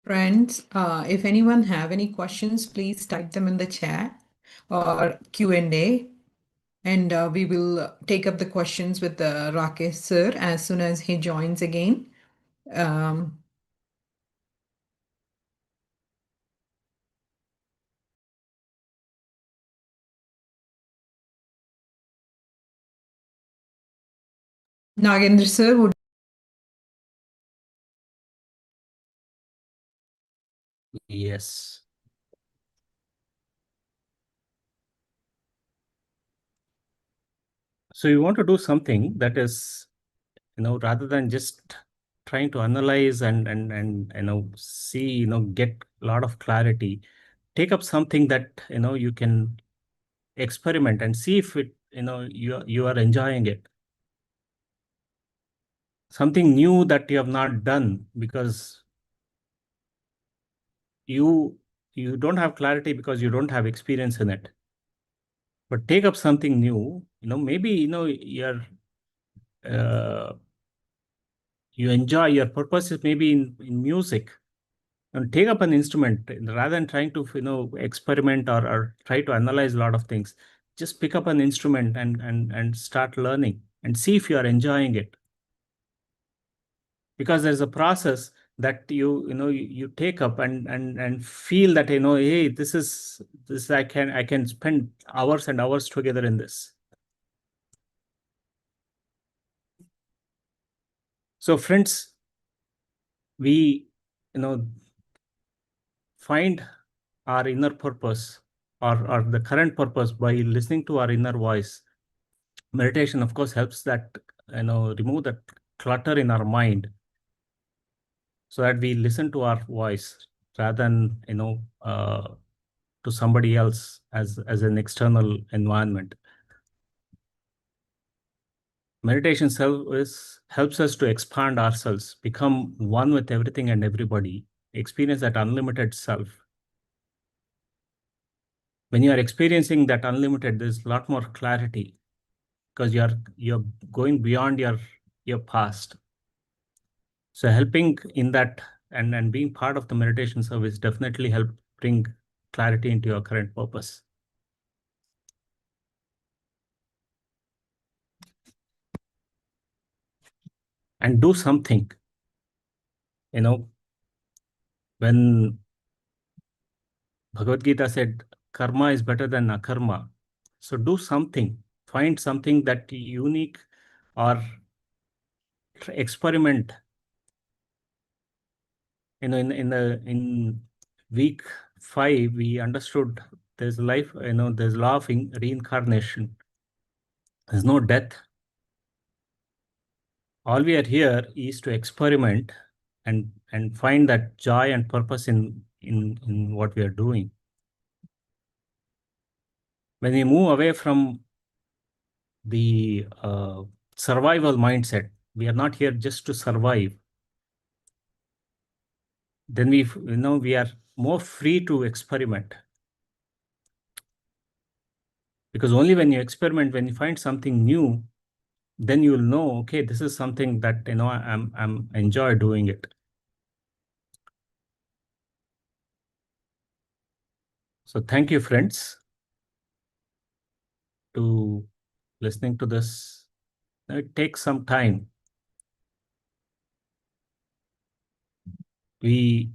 Friends, if anyone have any questions, please type them in the chat or Q&A, and we will take up the questions with Rakesh sir as soon as he joins again. Nagendra sir, would Yes. So you want to do something that is, rather than just trying to analyze and see, get a lot of clarity, take up something that, you can experiment and see if it, you are enjoying it. Something new that you have not done because you don't have clarity because you don't have experience in it. But take up something new, maybe, you enjoy, your purpose is maybe in music, and take up an instrument rather than trying to, experiment or try to analyze a lot of things. Just pick up an instrument and start learning and see if you are enjoying it. Because there's a process that you take up and feel that, hey, this I can spend hours and hours together in this. So friends, we find our inner purpose or the current purpose by listening to our inner voice. Meditation, of course, helps that, remove that clutter in our mind, so that we listen to our voice rather than, to somebody else as an external environment. Meditation helps us to expand ourselves, become one with everything and everybody, experience that unlimited self. When you are experiencing that unlimited, there's a lot more clarity because you're going beyond your past. So helping in that and being part of the meditation service definitely help bring clarity into your current purpose. And do something. When Bhagavad Gita said karma is better than akarma, so do something. Find something that unique or experiment. In week 5, we understood there's life, there's law of reincarnation. There's no death. All we are here is to experiment and find that joy and purpose in what we are doing. When we move away from the survival mindset, we are not here just to survive, then we are more free to experiment. Because only when you experiment, when you find something new, then you will know, okay, this is something that I'm enjoy doing it. So thank you, friends, to listening to this. It takes some time. When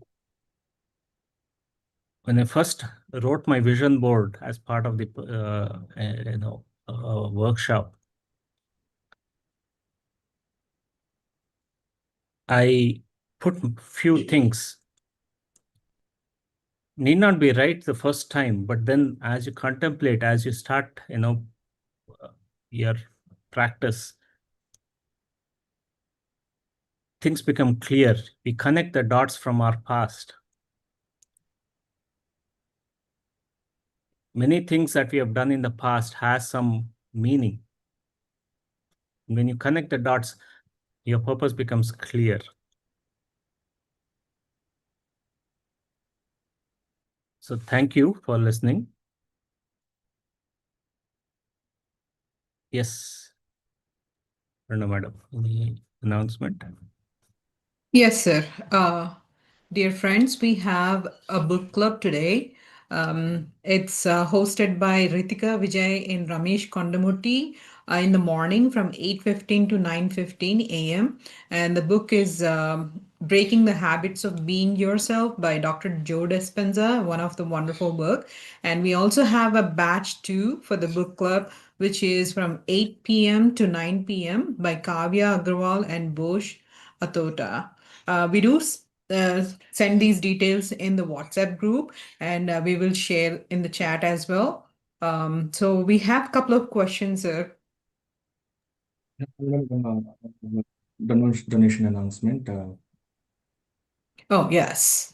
I first wrote my vision board as part of the workshop, I put few things. Need not be right the first time, but then as you contemplate, as you start, your practice, things become clear. We connect the dots from our past. Many things that we have done in the past has some meaning. When you connect the dots, your purpose becomes clear. So thank you for listening. Yes, Rana madam, any announcement? yes, sir. Dear friends, we have a book club today. It's hosted by Ritika Vijay and Ramesh Kondamurti in the morning from 8:15 to 9:15 a.m. And the book is Breaking the Habits of Being Yourself by Dr. Joe Dispenza, one of the wonderful book. And we also have a batch 2 for the book club, which is from 8 p.m. to 9 p.m. by Kavya Agrawal and Bosch Atota. We do send these details in the WhatsApp group, and we will share in the chat as well. So we have a couple of questions, sir. Donation announcement. Oh, yes.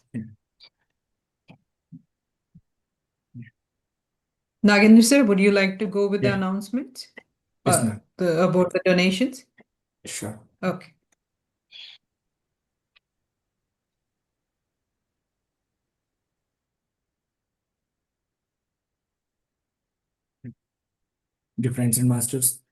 Nagendra, sir, would you like to go with the Yeah. announcement? Yes, ma'am. About the donations? Sure. Okay. Dear friends and masters,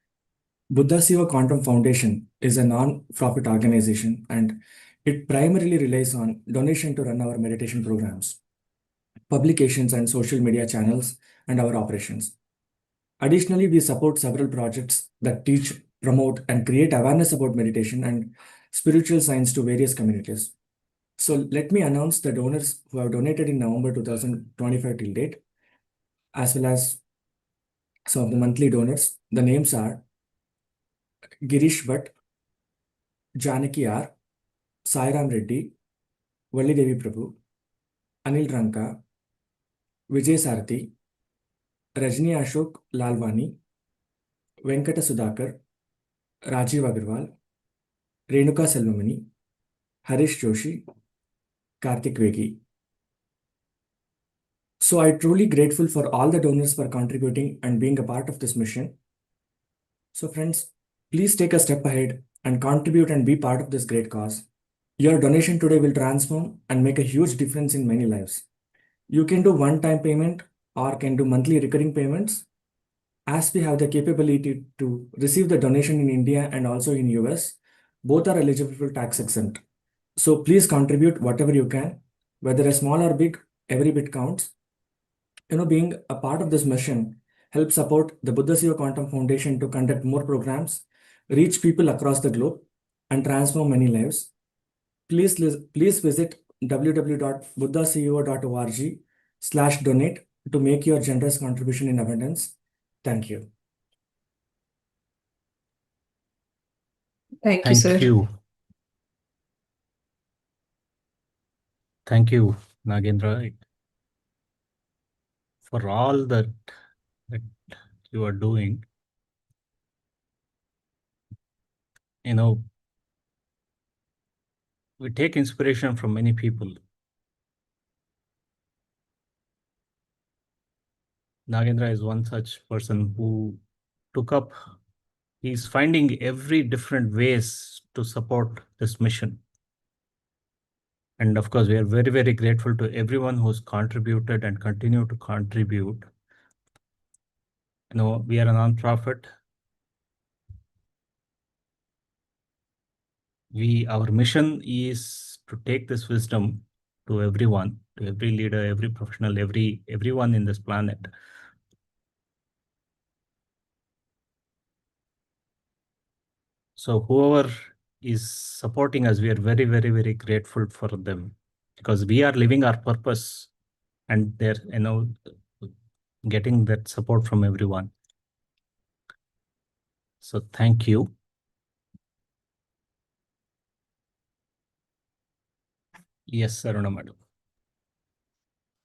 Buddha Siva Quantum Foundation is a non-profit organization and it primarily relies on donation to run our meditation programs, publications and social media channels, and our operations. Additionally, we support several projects that teach, promote, and create awareness about meditation and spiritual science to various communities. So let me announce the donors who have donated in November 2025 till date, as well as some of the monthly donors. The names are Girish Bhatt, Janaki R, Sairam Reddy, Valli Devi Prabhu, Anil Ranka, Vijay Sarthi, Rajni Ashok Lalwani, Venkata Sudhakar, Rajiv Agarwal, Renuka Selvamani, Harish Joshi, Karthik Vegi. So I'm truly grateful for all the donors for contributing and being a part of this mission. So friends, please take a step ahead and contribute and be part of this great cause. Your donation today will transform and make a huge difference in many lives. You can do one-time payment or can do monthly recurring payments. As we have the capability to receive the donation in India and also in US, both are eligible for tax exempt. So please contribute whatever you can, whether a small or big, every bit counts. Being a part of this mission helps support the Buddha Siva Quantum Foundation to conduct more programs, reach people across the globe, and transform many lives. Please visit www.buddhaceo.org/donate to make your generous contribution in abundance. Thank you. Thank you, sir. Thank you. Thank you, Nagendra, for all that you are doing. We take inspiration from many people. Nagendra is one such person who took up, he's finding every different ways to support this mission. And of course, we are very, very grateful to everyone who's contributed and continue to contribute. We are a non-profit. Our mission is to take this wisdom to everyone, to every leader, every professional, everyone in this planet. So whoever is supporting us, we are very, very, very grateful for them, because we are living our purpose and they're, getting that support from everyone. So thank you. Yes, Aruna Madam.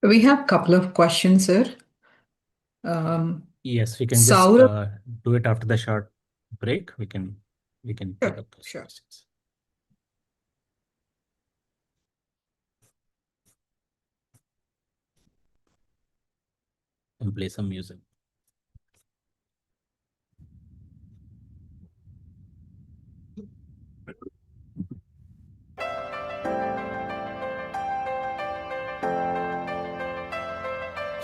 We have a couple of questions, sir. Yes, we can Saurabh, just do it after the short break. We can take up those questions. And play some music.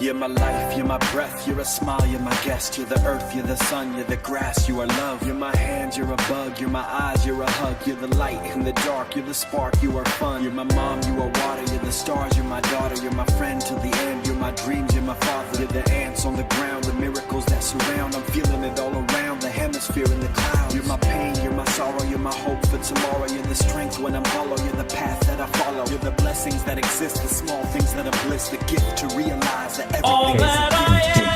You're my life, you're my breath, you're a smile, you're my guest. You're the earth, you're the sun, you're the grass, you are love. You're my hands, you're a bug, you're my eyes, you're a hug. You're the light in the dark, you're the spark, you are fun. You're my mom, you are water, you're the stars, you're my daughter. You're my friend till the end, you're my dreams, you're my father. You're the ants on the ground, the miracles that surround. I'm feeling it all around, the hemisphere in the clouds. You're my pain, you're my sorrow, you're my hope for tomorrow. You're the strength when I'm hollow, you're the path that I follow. You're the blessings that exist, the small things that are bliss. The gift to realize that everything All is a that gift. I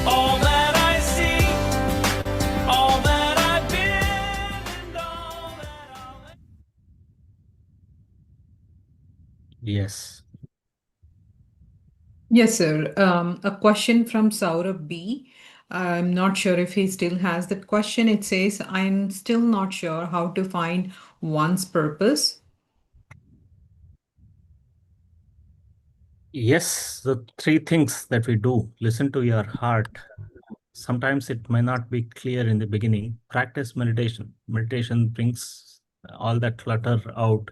am, all that I see, all that I've been, and all that I'll Yes. Yes, sir. A question from Saurabh B. I'm not sure if he still has that question. It says, I'm still not sure how to find one's purpose. Yes, the three things that we do: listen to your heart. Sometimes it may not be clear in the beginning. Practice meditation. Meditation brings all that clutter out,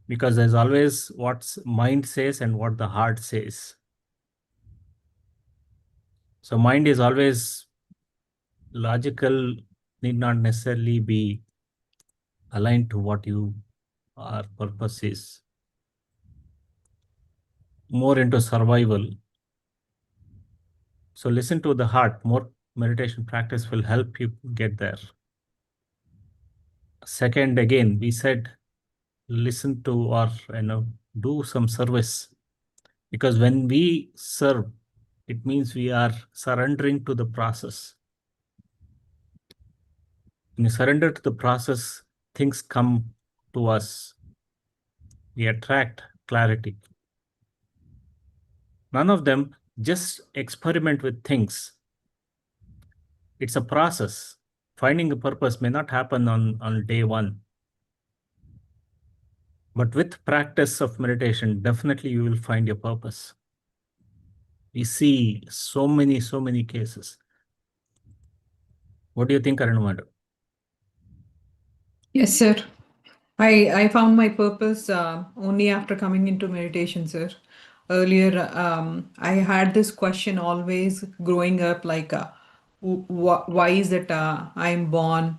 because there's always what mind says and what the heart says. So mind is always logical, need not necessarily be aligned to what our purpose is. More into survival. So listen to the heart. More meditation practice will help you get there. Second, again, we said listen to, or do some service, because when we serve, it means we are surrendering to the process. When you surrender to the process, things come to us. We attract clarity. None of them just experiment with things. It's a process. Finding a purpose may not happen on day one. But with practice of meditation, definitely you will find your purpose. We see so many cases. What do you think, Arunamadu? Yes, sir. I found my purpose only after coming into meditation, sir. Earlier, I had this question always growing up, like, why is it I'm born,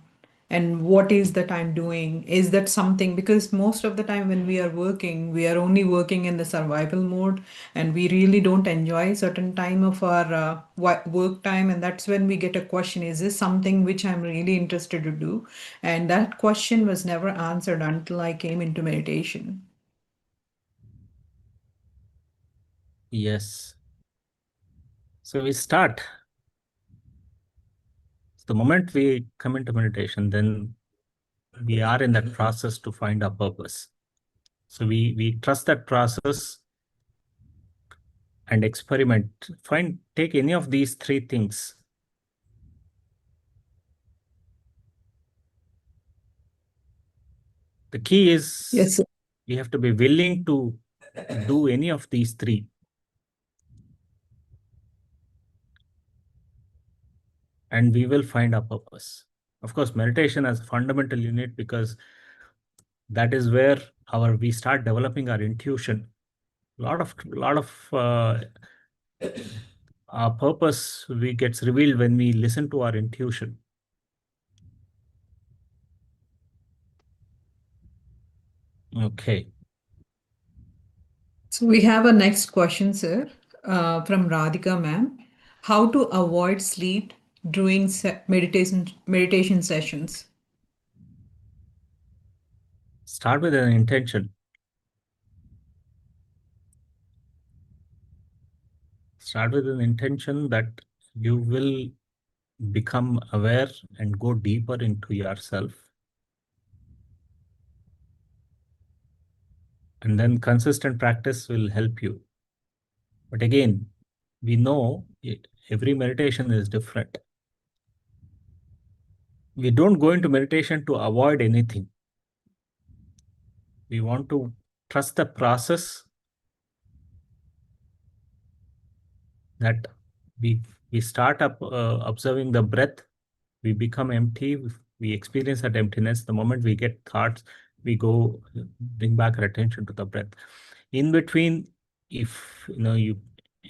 and what is that I'm doing? Is that something? Because most of the time when we are working, we are only working in the survival mode, and we really don't enjoy certain time of our work time, and that's when we get a question: is this something which I'm really interested to do? And that question was never answered until I came into meditation. Yes. So we start. The moment we come into meditation, then we are in that process to find our purpose. So we trust that process and experiment. Take any of these three things. The key is, Yes, sir. we have to be willing to do any of these three. And we will find our purpose. Of course, meditation as a fundamental unit, because that is where we start developing our intuition. A lot of our purpose gets revealed when we listen to our intuition. Okay. So we have a next question, sir, from Radhika ma'am. How to avoid sleep during meditation sessions? Start with an intention. Start with an intention that you will become aware and go deeper into yourself. And then consistent practice will help you. But again, we know every meditation is different. We don't go into meditation to avoid anything. We want to trust the process, that we start up observing the breath, we become empty, we experience that emptiness. The moment we get thoughts, we bring back our attention to the breath. In between, if you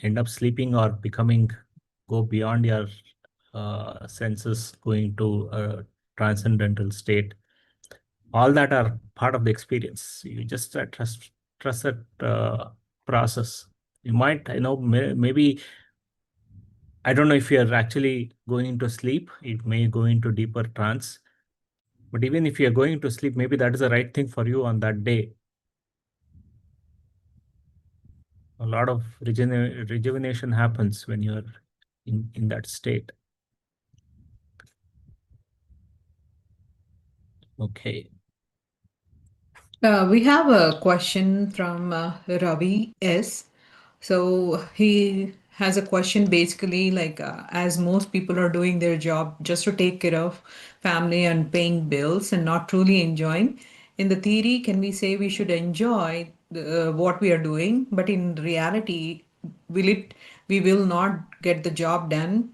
end up sleeping or go beyond your senses, going to a transcendental state, all that are part of the experience. You just trust that process. You might, maybe, I don't know if you're actually going into sleep. It may go into deeper trance. But even if you're going to sleep, maybe that is the right thing for you on that day. A lot of rejuvenation happens when you're in that state. Okay. We have a question from Ravi S. So he has a question basically like, as most people are doing their job just to take care of family and paying bills and not truly enjoying. In the theory, can we say we should enjoy what we are doing, but in reality, will it? We will not get the job done.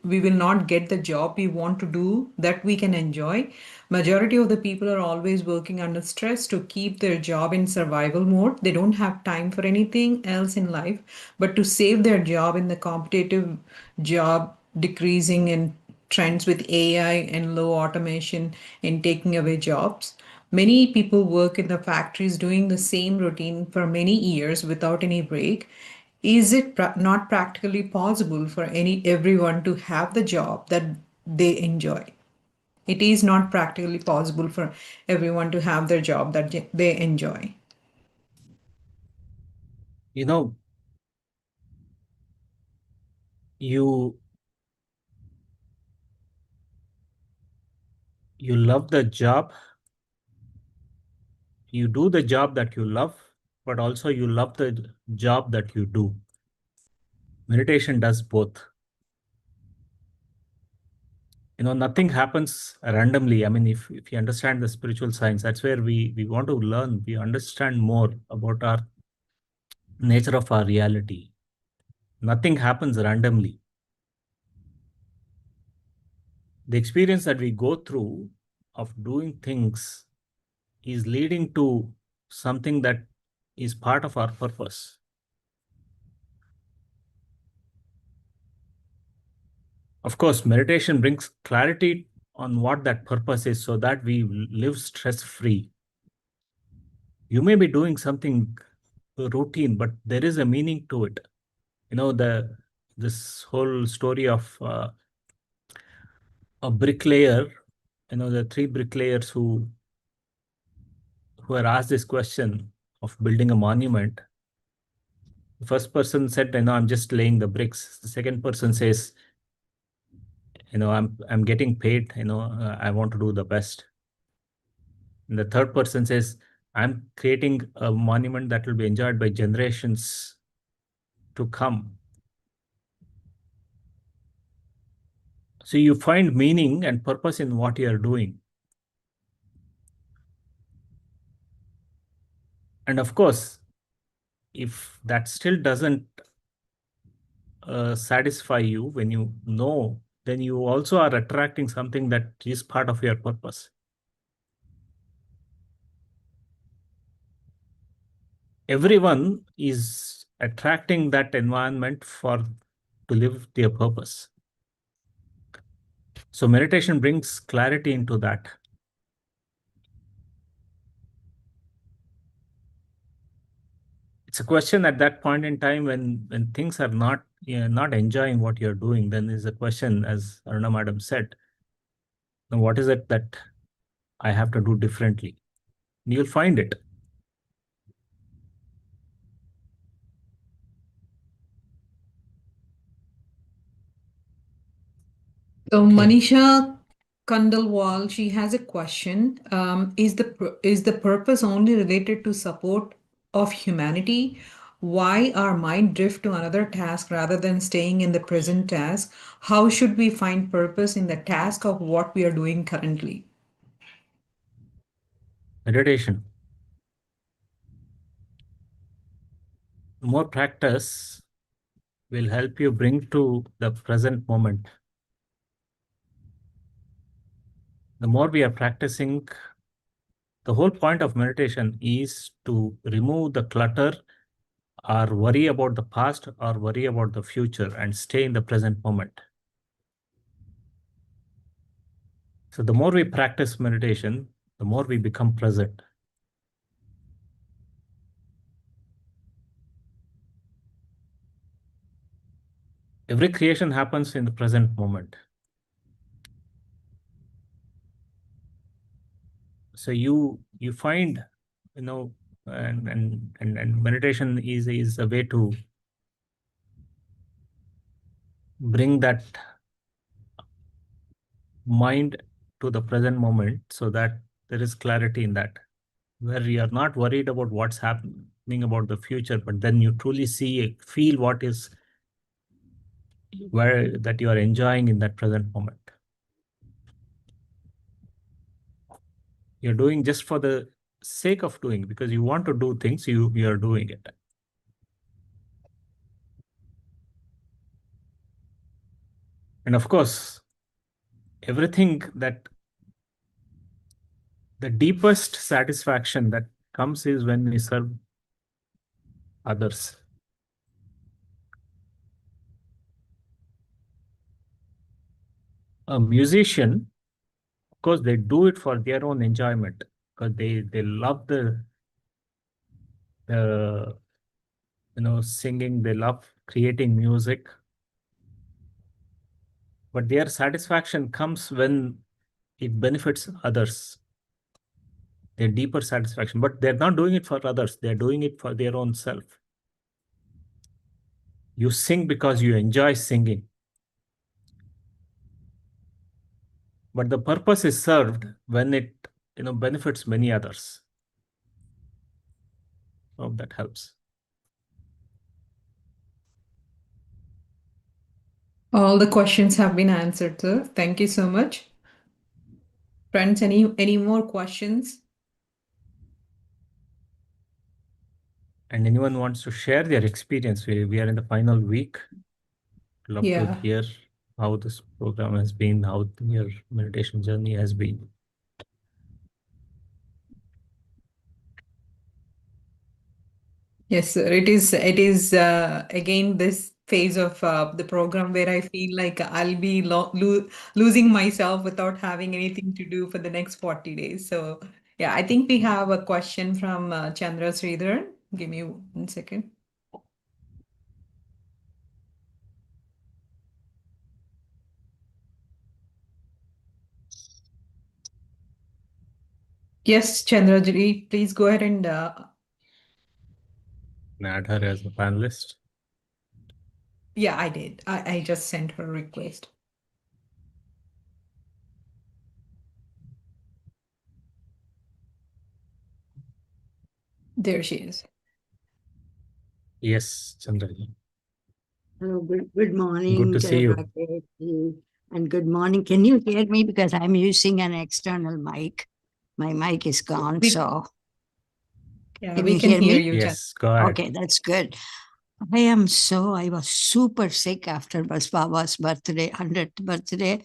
We will not get the job we want to do that we can enjoy. Majority of the people are always working under stress to keep their job in survival mode. They don't have time for anything else in life but to save their job in the competitive job decreasing in trends with AI and low automation in taking away jobs. Many people work in the factories doing the same routine for many years without any break. Is it not practically possible for everyone to have the job that they enjoy? It is not practically possible for everyone to have their job that they enjoy. You love the job, you do the job that you love, but also you love the job that you do. Meditation does both. Nothing happens randomly. I mean, if you understand the spiritual science, that's where we want to learn, we understand more about our nature of our reality. Nothing happens randomly. The experience that we go through of doing things is leading to something that is part of our purpose. Of course, meditation brings clarity on what that purpose is so that we live stress-free. You may be doing something routine, but there is a meaning to it. This whole story of a bricklayer, the three bricklayers who are asked this question of building a monument. The first person said, I'm just laying the bricks. The second person says, I'm getting paid, I want to do the best. And the third person says, I'm creating a monument that will be enjoyed by generations to come. So you find meaning and purpose in what you are doing. And of course, if that still doesn't satisfy you, when you know, then you also are attracting something that is part of your purpose. Everyone is attracting that environment to live their purpose. So meditation brings clarity into that. It's a question at that point in time when things are not enjoying what you're doing, then is a question, as Aruna Madam said, what is it that I have to do differently? And you'll find it. So Okay. Manisha Kandalwal, she has a question. Is the purpose only related to support of humanity? Why our mind drift to another task rather than staying in the present task? How should we find purpose in the task of what we are doing currently? Meditation. More practice will help you bring to the present moment. The more we are practicing, the whole point of meditation is to remove the clutter or worry about the past or worry about the future and stay in the present moment. So the more we practice meditation, the more we become present. Every creation happens in the present moment. So you find, and meditation is a way to bring that mind to the present moment, so that there is clarity in that, where you are not worried about what's happening about the future, but then you truly feel what is where that you are enjoying in that present moment. You're doing just for the sake of doing, because you want to do things, you are doing it. And of course, everything that the deepest satisfaction that comes is when we serve others. A musician, of course, they do it for their own enjoyment, because they love the singing, they love creating music. But their satisfaction comes when it benefits others. Their deeper satisfaction, but they're not doing it for others, they're doing it for their own self. You sing because you enjoy singing, but the purpose is served when it benefits many others. Hope that helps. All the questions have been answered, sir. Thank you so much. Friends, any more questions? And anyone wants to share their experience? We are in the final week. Love to hear how this program has been, how your meditation journey has been. Yes, sir. It is again this phase of the program where I feel like I'll be losing myself without having anything to do for the next 40 days. So yeah, I think we have a question from Chandra Sridharan. Give me 1 second. Yes, Chandra ji, please go ahead and Add her as a panelist. yeah, I did. I just sent her a request. There she is. Yes, Chandra. Hello, good morning. Good to see you. Rakesh, and good morning. Can you hear me? Because I'm using an external mic. My mic is gone, so. Yeah, Can we you can hear hear me? you. Yes, go ahead. Okay, that's good. I was super sick after Baba's birthday, 100th birthday.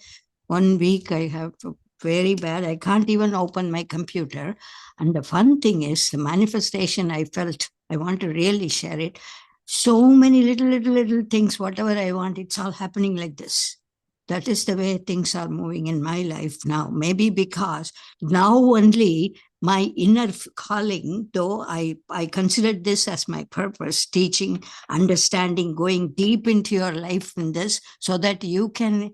1 week I have very bad. I can't even open my computer. And the fun thing is the manifestation I felt, I want to really share it. So many little things, whatever I want, it's all happening like this. That is the way things are moving in my life now. Maybe because now only my inner calling, though I considered this as my purpose, teaching, understanding, going deep into your life in this, so that you can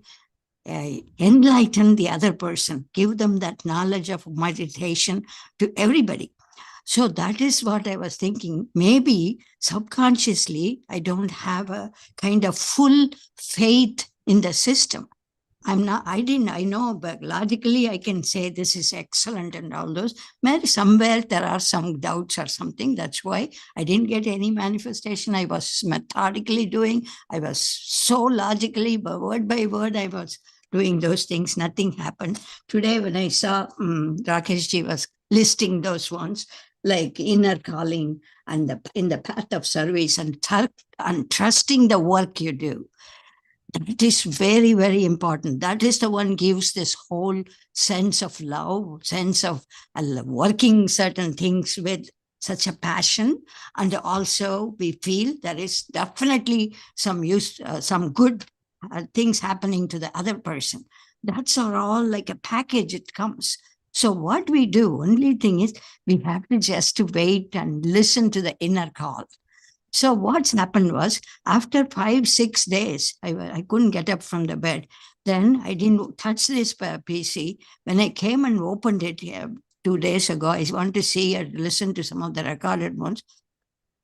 enlighten the other person, give them that knowledge of meditation to everybody. So that is what I was thinking. Maybe subconsciously, I don't have a kind of full faith in the system. I know, but logically I can say this is excellent and all those. Maybe somewhere there are some doubts or something. That's why I didn't get any manifestation. I was methodically doing. I was so logically, but word by word, I was doing those things. Nothing happened. Today, when I saw Rakeshji was listing those ones, like inner calling and in the path of service and trusting the work you do. That is very, very important. That is the one gives this whole sense of love, sense of working certain things with such a passion, and also we feel there is definitely some good things happening to the other person. That's all like a package it comes. So what we do, only thing is we have to just wait and listen to the inner call. So what's happened was, after 5-6 days, I couldn't get up from the bed. Then I didn't touch this PC. When I came and opened it 2 days ago, I want to see or listen to some of the recorded ones.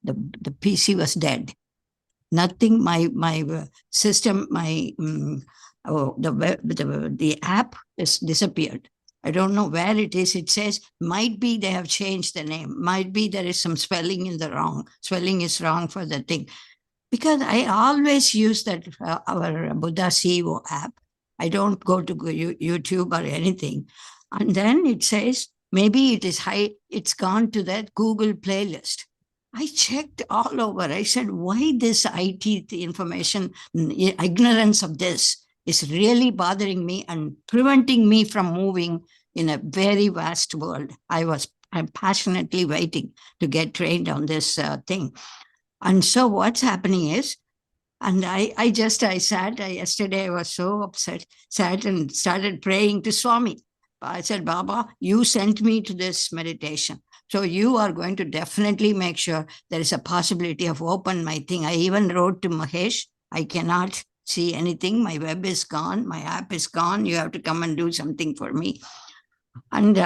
The PC was dead. Nothing. My system, the app has disappeared. I don't know where it is. It says, might be they have changed the name. Might be there is some spelling is wrong for the thing. Because I always use that our Buddha CEO app. I don't go to YouTube or anything. And then it says, maybe it is it's gone to that Google playlist. I checked all over. I said, why this IT information, ignorance of this is really bothering me and preventing me from moving in a very vast world. I'm passionately waiting to get trained on this thing. And so what's happening is, and I sat, yesterday I was so upset, sat and started praying to Swami. I said, Baba, you sent me to this meditation. So you are going to definitely make sure there is a possibility of open my thing. I even wrote to Mahesh, I cannot see anything. My web is gone. My app is gone. You have to come and do something for me. And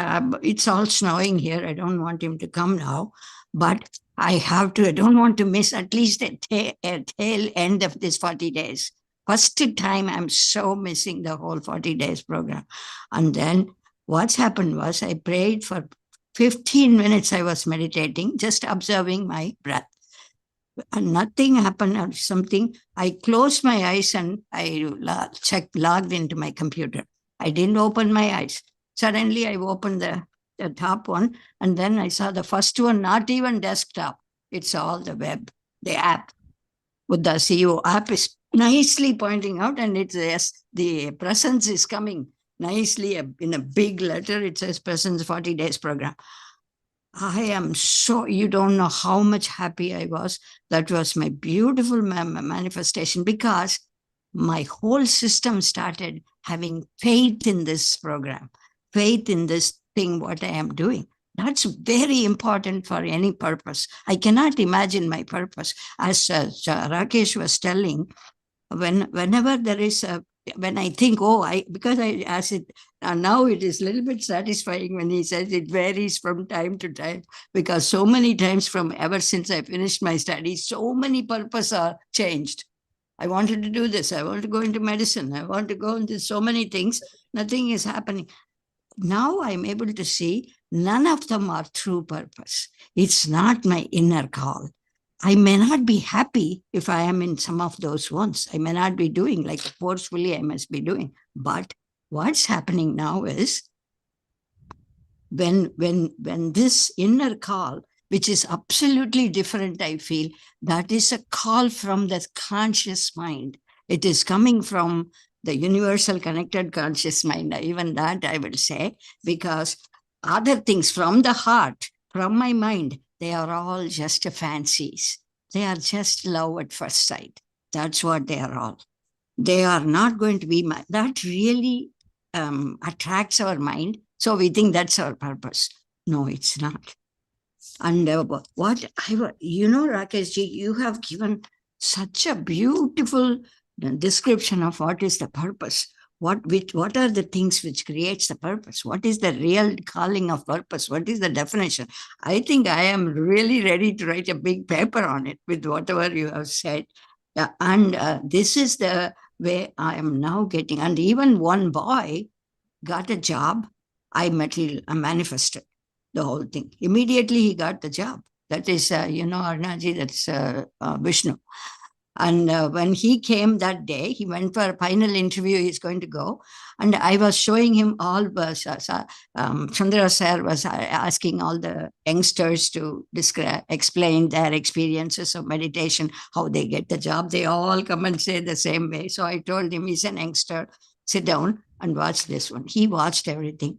it's all snowing here. I don't want him to come now, but I don't want to miss at least a tail end of this 40 days. First time I'm so missing the whole 40 days program. And then what's happened was, I prayed for 15 minutes. I was meditating, just observing my breath. And nothing happened or something. I closed my eyes and I logged into my computer. I didn't open my eyes. Suddenly I opened the top one, and then I saw the first one, not even desktop. It's all the web, the app. Buddha CEO app is nicely pointing out, and it's the presence is coming nicely in a big letter. It says presence 40 days program. I am so, you don't know how much happy I was. That was my beautiful manifestation, because my whole system started having faith in this program, faith in this thing, what I am doing. That's very important for any purpose. I cannot imagine my purpose. As Rakesh was telling, whenever there is when I think, because I ask it, now it is a little bit satisfying when he says it varies from time to time, because so many times from ever since I finished my studies, so many purposes are changed. I wanted to do this. I want to go into medicine. I want to go into so many things. Nothing is happening. Now I'm able to see none of them are true purpose. It's not my inner call. I may not be happy if I am in some of those ones. I may not be doing like forcefully I must be doing. But what's happening now is, when this inner call, which is absolutely different, I feel, that is a call from the conscious mind. It is coming from the universal connected conscious mind. Even that I will say, because other things from the heart, from my mind, they are all just fancies. They are just love at first sight. That's what they are all. They are not going to be, that really attracts our mind. So we think that's our purpose. No, it's not. And Rakesh ji, you have given such a beautiful description of what is the purpose. What are the things which creates the purpose? What is the real calling of purpose? What is the definition? I think I am really ready to write a big paper on it with whatever you have said. And this is the way I am now getting. And even one boy got a job. I manifested the whole thing. Immediately he got the job. That is, Arnaji, that's Vishnu. And when he came that day, he went for a final interview. He's going to go. And I was showing him all, Chandra sir was asking all the youngsters to explain their experiences of meditation, how they get the job. They all come and say the same way. So I told him, he's an youngster, sit down and watch this one. He watched everything.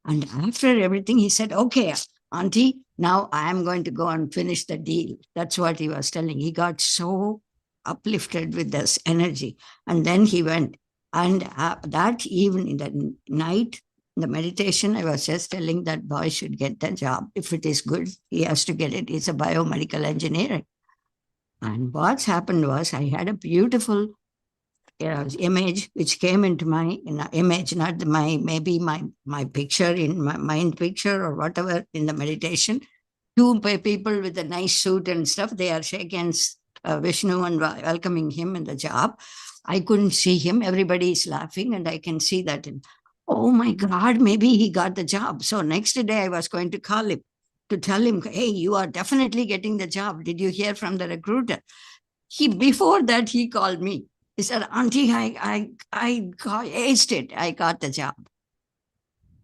And after everything, he said, okay, Auntie, Now I am going to go and finish the deal. That's what he was telling. He got so uplifted with this energy. And then he went. And that evening, that night, the meditation, I was just telling that boy should get the job. If it is good, he has to get it. It's a biomedical engineering. And what's happened was I had a beautiful image which came into my image, not maybe my picture in my mind picture or whatever in the meditation. Two people with a nice suit and stuff, they are shaking Vishnu and welcoming him in the job. I couldn't see him. Everybody is laughing and I can see that. Oh my God, maybe he got the job. So next day I was going to call him to tell him, hey, you are definitely getting the job. Did you hear from the recruiter? Before that, he called me. He said, Auntie, I aced it. I got the job.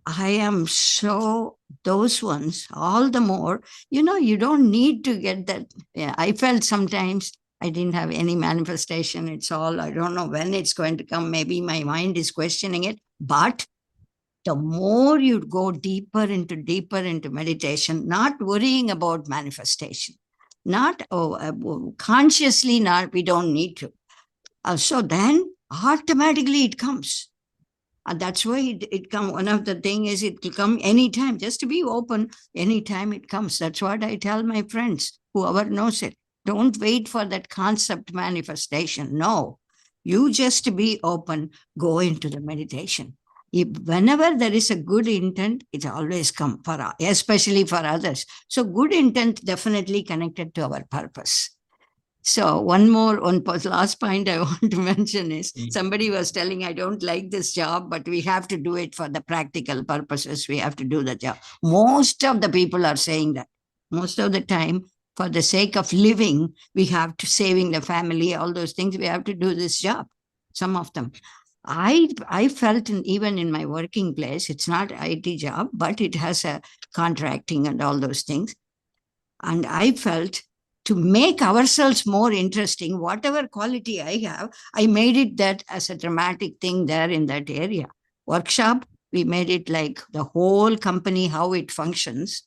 I am so, those ones, all the more, you don't need to get that. Yeah, I felt sometimes I didn't have any manifestation. It's all, I don't know when it's going to come. Maybe my mind is questioning it. But the more you go deeper into meditation, not worrying about manifestation, not consciously, not, we don't need to. So then automatically it comes. And that's why it come. One of the thing is it will come anytime, just to be open, anytime it comes. That's what I tell my friends, whoever knows it. Don't wait for that concept manifestation. No, you just be open, go into the meditation. Whenever there is a good intent, it always come for, especially for others. So good intent definitely connected to our purpose. So one last point I want to mention is somebody was telling, I don't like this job, but we have to do it for the practical purposes. We have to do the job. Most of the people are saying that. Most of the time, for the sake of living, we have to saving the family, all those things, we have to do this job. Some of them. I felt even in my working place, it's not IT job, but it has a contracting and all those things. And I felt to make ourselves more interesting, whatever quality I have, I made it that as a dramatic thing there in that area. Workshop, we made it like the whole company, how it functions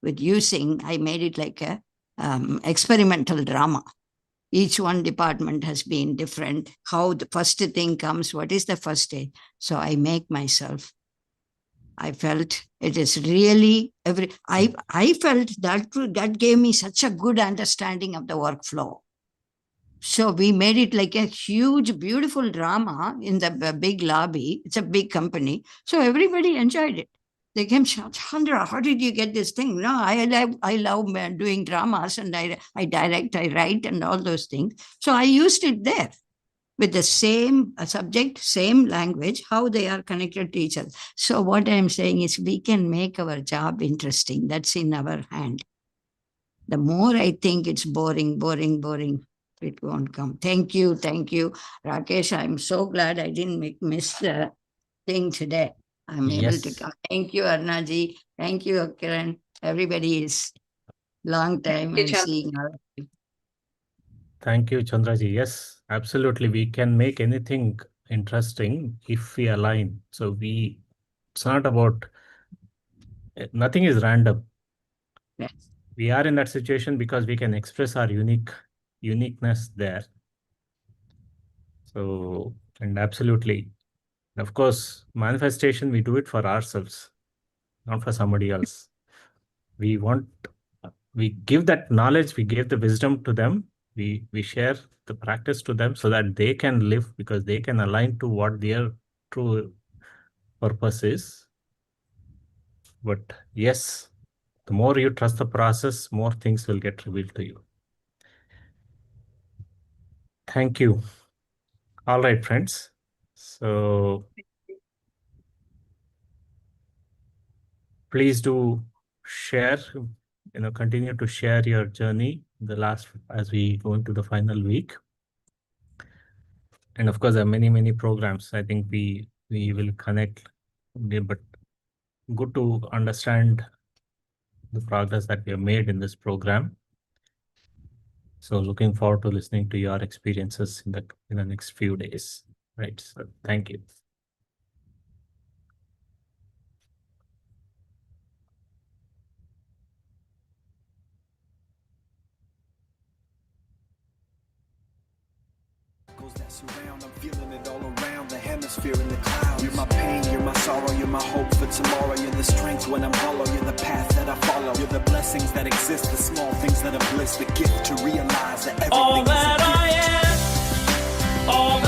with using, I made it like a experimental drama. Each one department has been different. How the first thing comes, what is the first day? So I make myself. I felt it is really I felt that gave me such a good understanding of the workflow. So we made it like a huge, beautiful drama in the big lobby. It's a big company. So everybody enjoyed it. They came, Chandra, how did you get this thing? No, I love doing dramas and I direct, I write and all those things. So I used it there with the same subject, same language, how they are connected to each other. So what I'm saying is we can make our job interesting. That's in our hand. The more I think it's boring, it won't come. Thank you. Rakesh, I'm so glad I didn't miss the thing today. I'm able to come. Thank you, Arnaji. Thank you, Kiran. Everybody is long time and seeing all of you. Thank you, Chandraji. Yes, absolutely. We can make anything interesting if we align. So it's not about, nothing is random. Yes. We are in that situation because we can express our uniqueness there. So, and absolutely, of course, manifestation, we do it for ourselves, not for somebody else. We give that knowledge, we give the wisdom to them. We share the practice to them so that they can live, because they can align to what their true purpose is. But yes, the more you trust the process, more things will get revealed to you. Thank you. All right, friends. So please do share, continue to share your journey as we go into the final week. And of course, there are many programs. I think we will connect, but good to understand the progress that we have made in this program. So looking forward to listening to your experiences in the next few days. Right. So thank you. miracles that surround. I'm feeling it all around the hemisphere in the clouds. You're my pain, you're my sorrow, you're my hope for tomorrow. You're the strength when I'm hollow, you're the path that I follow. You're the blessings that exist, the small things that are bliss, the gift to realize that everything All is a that gift. I am, all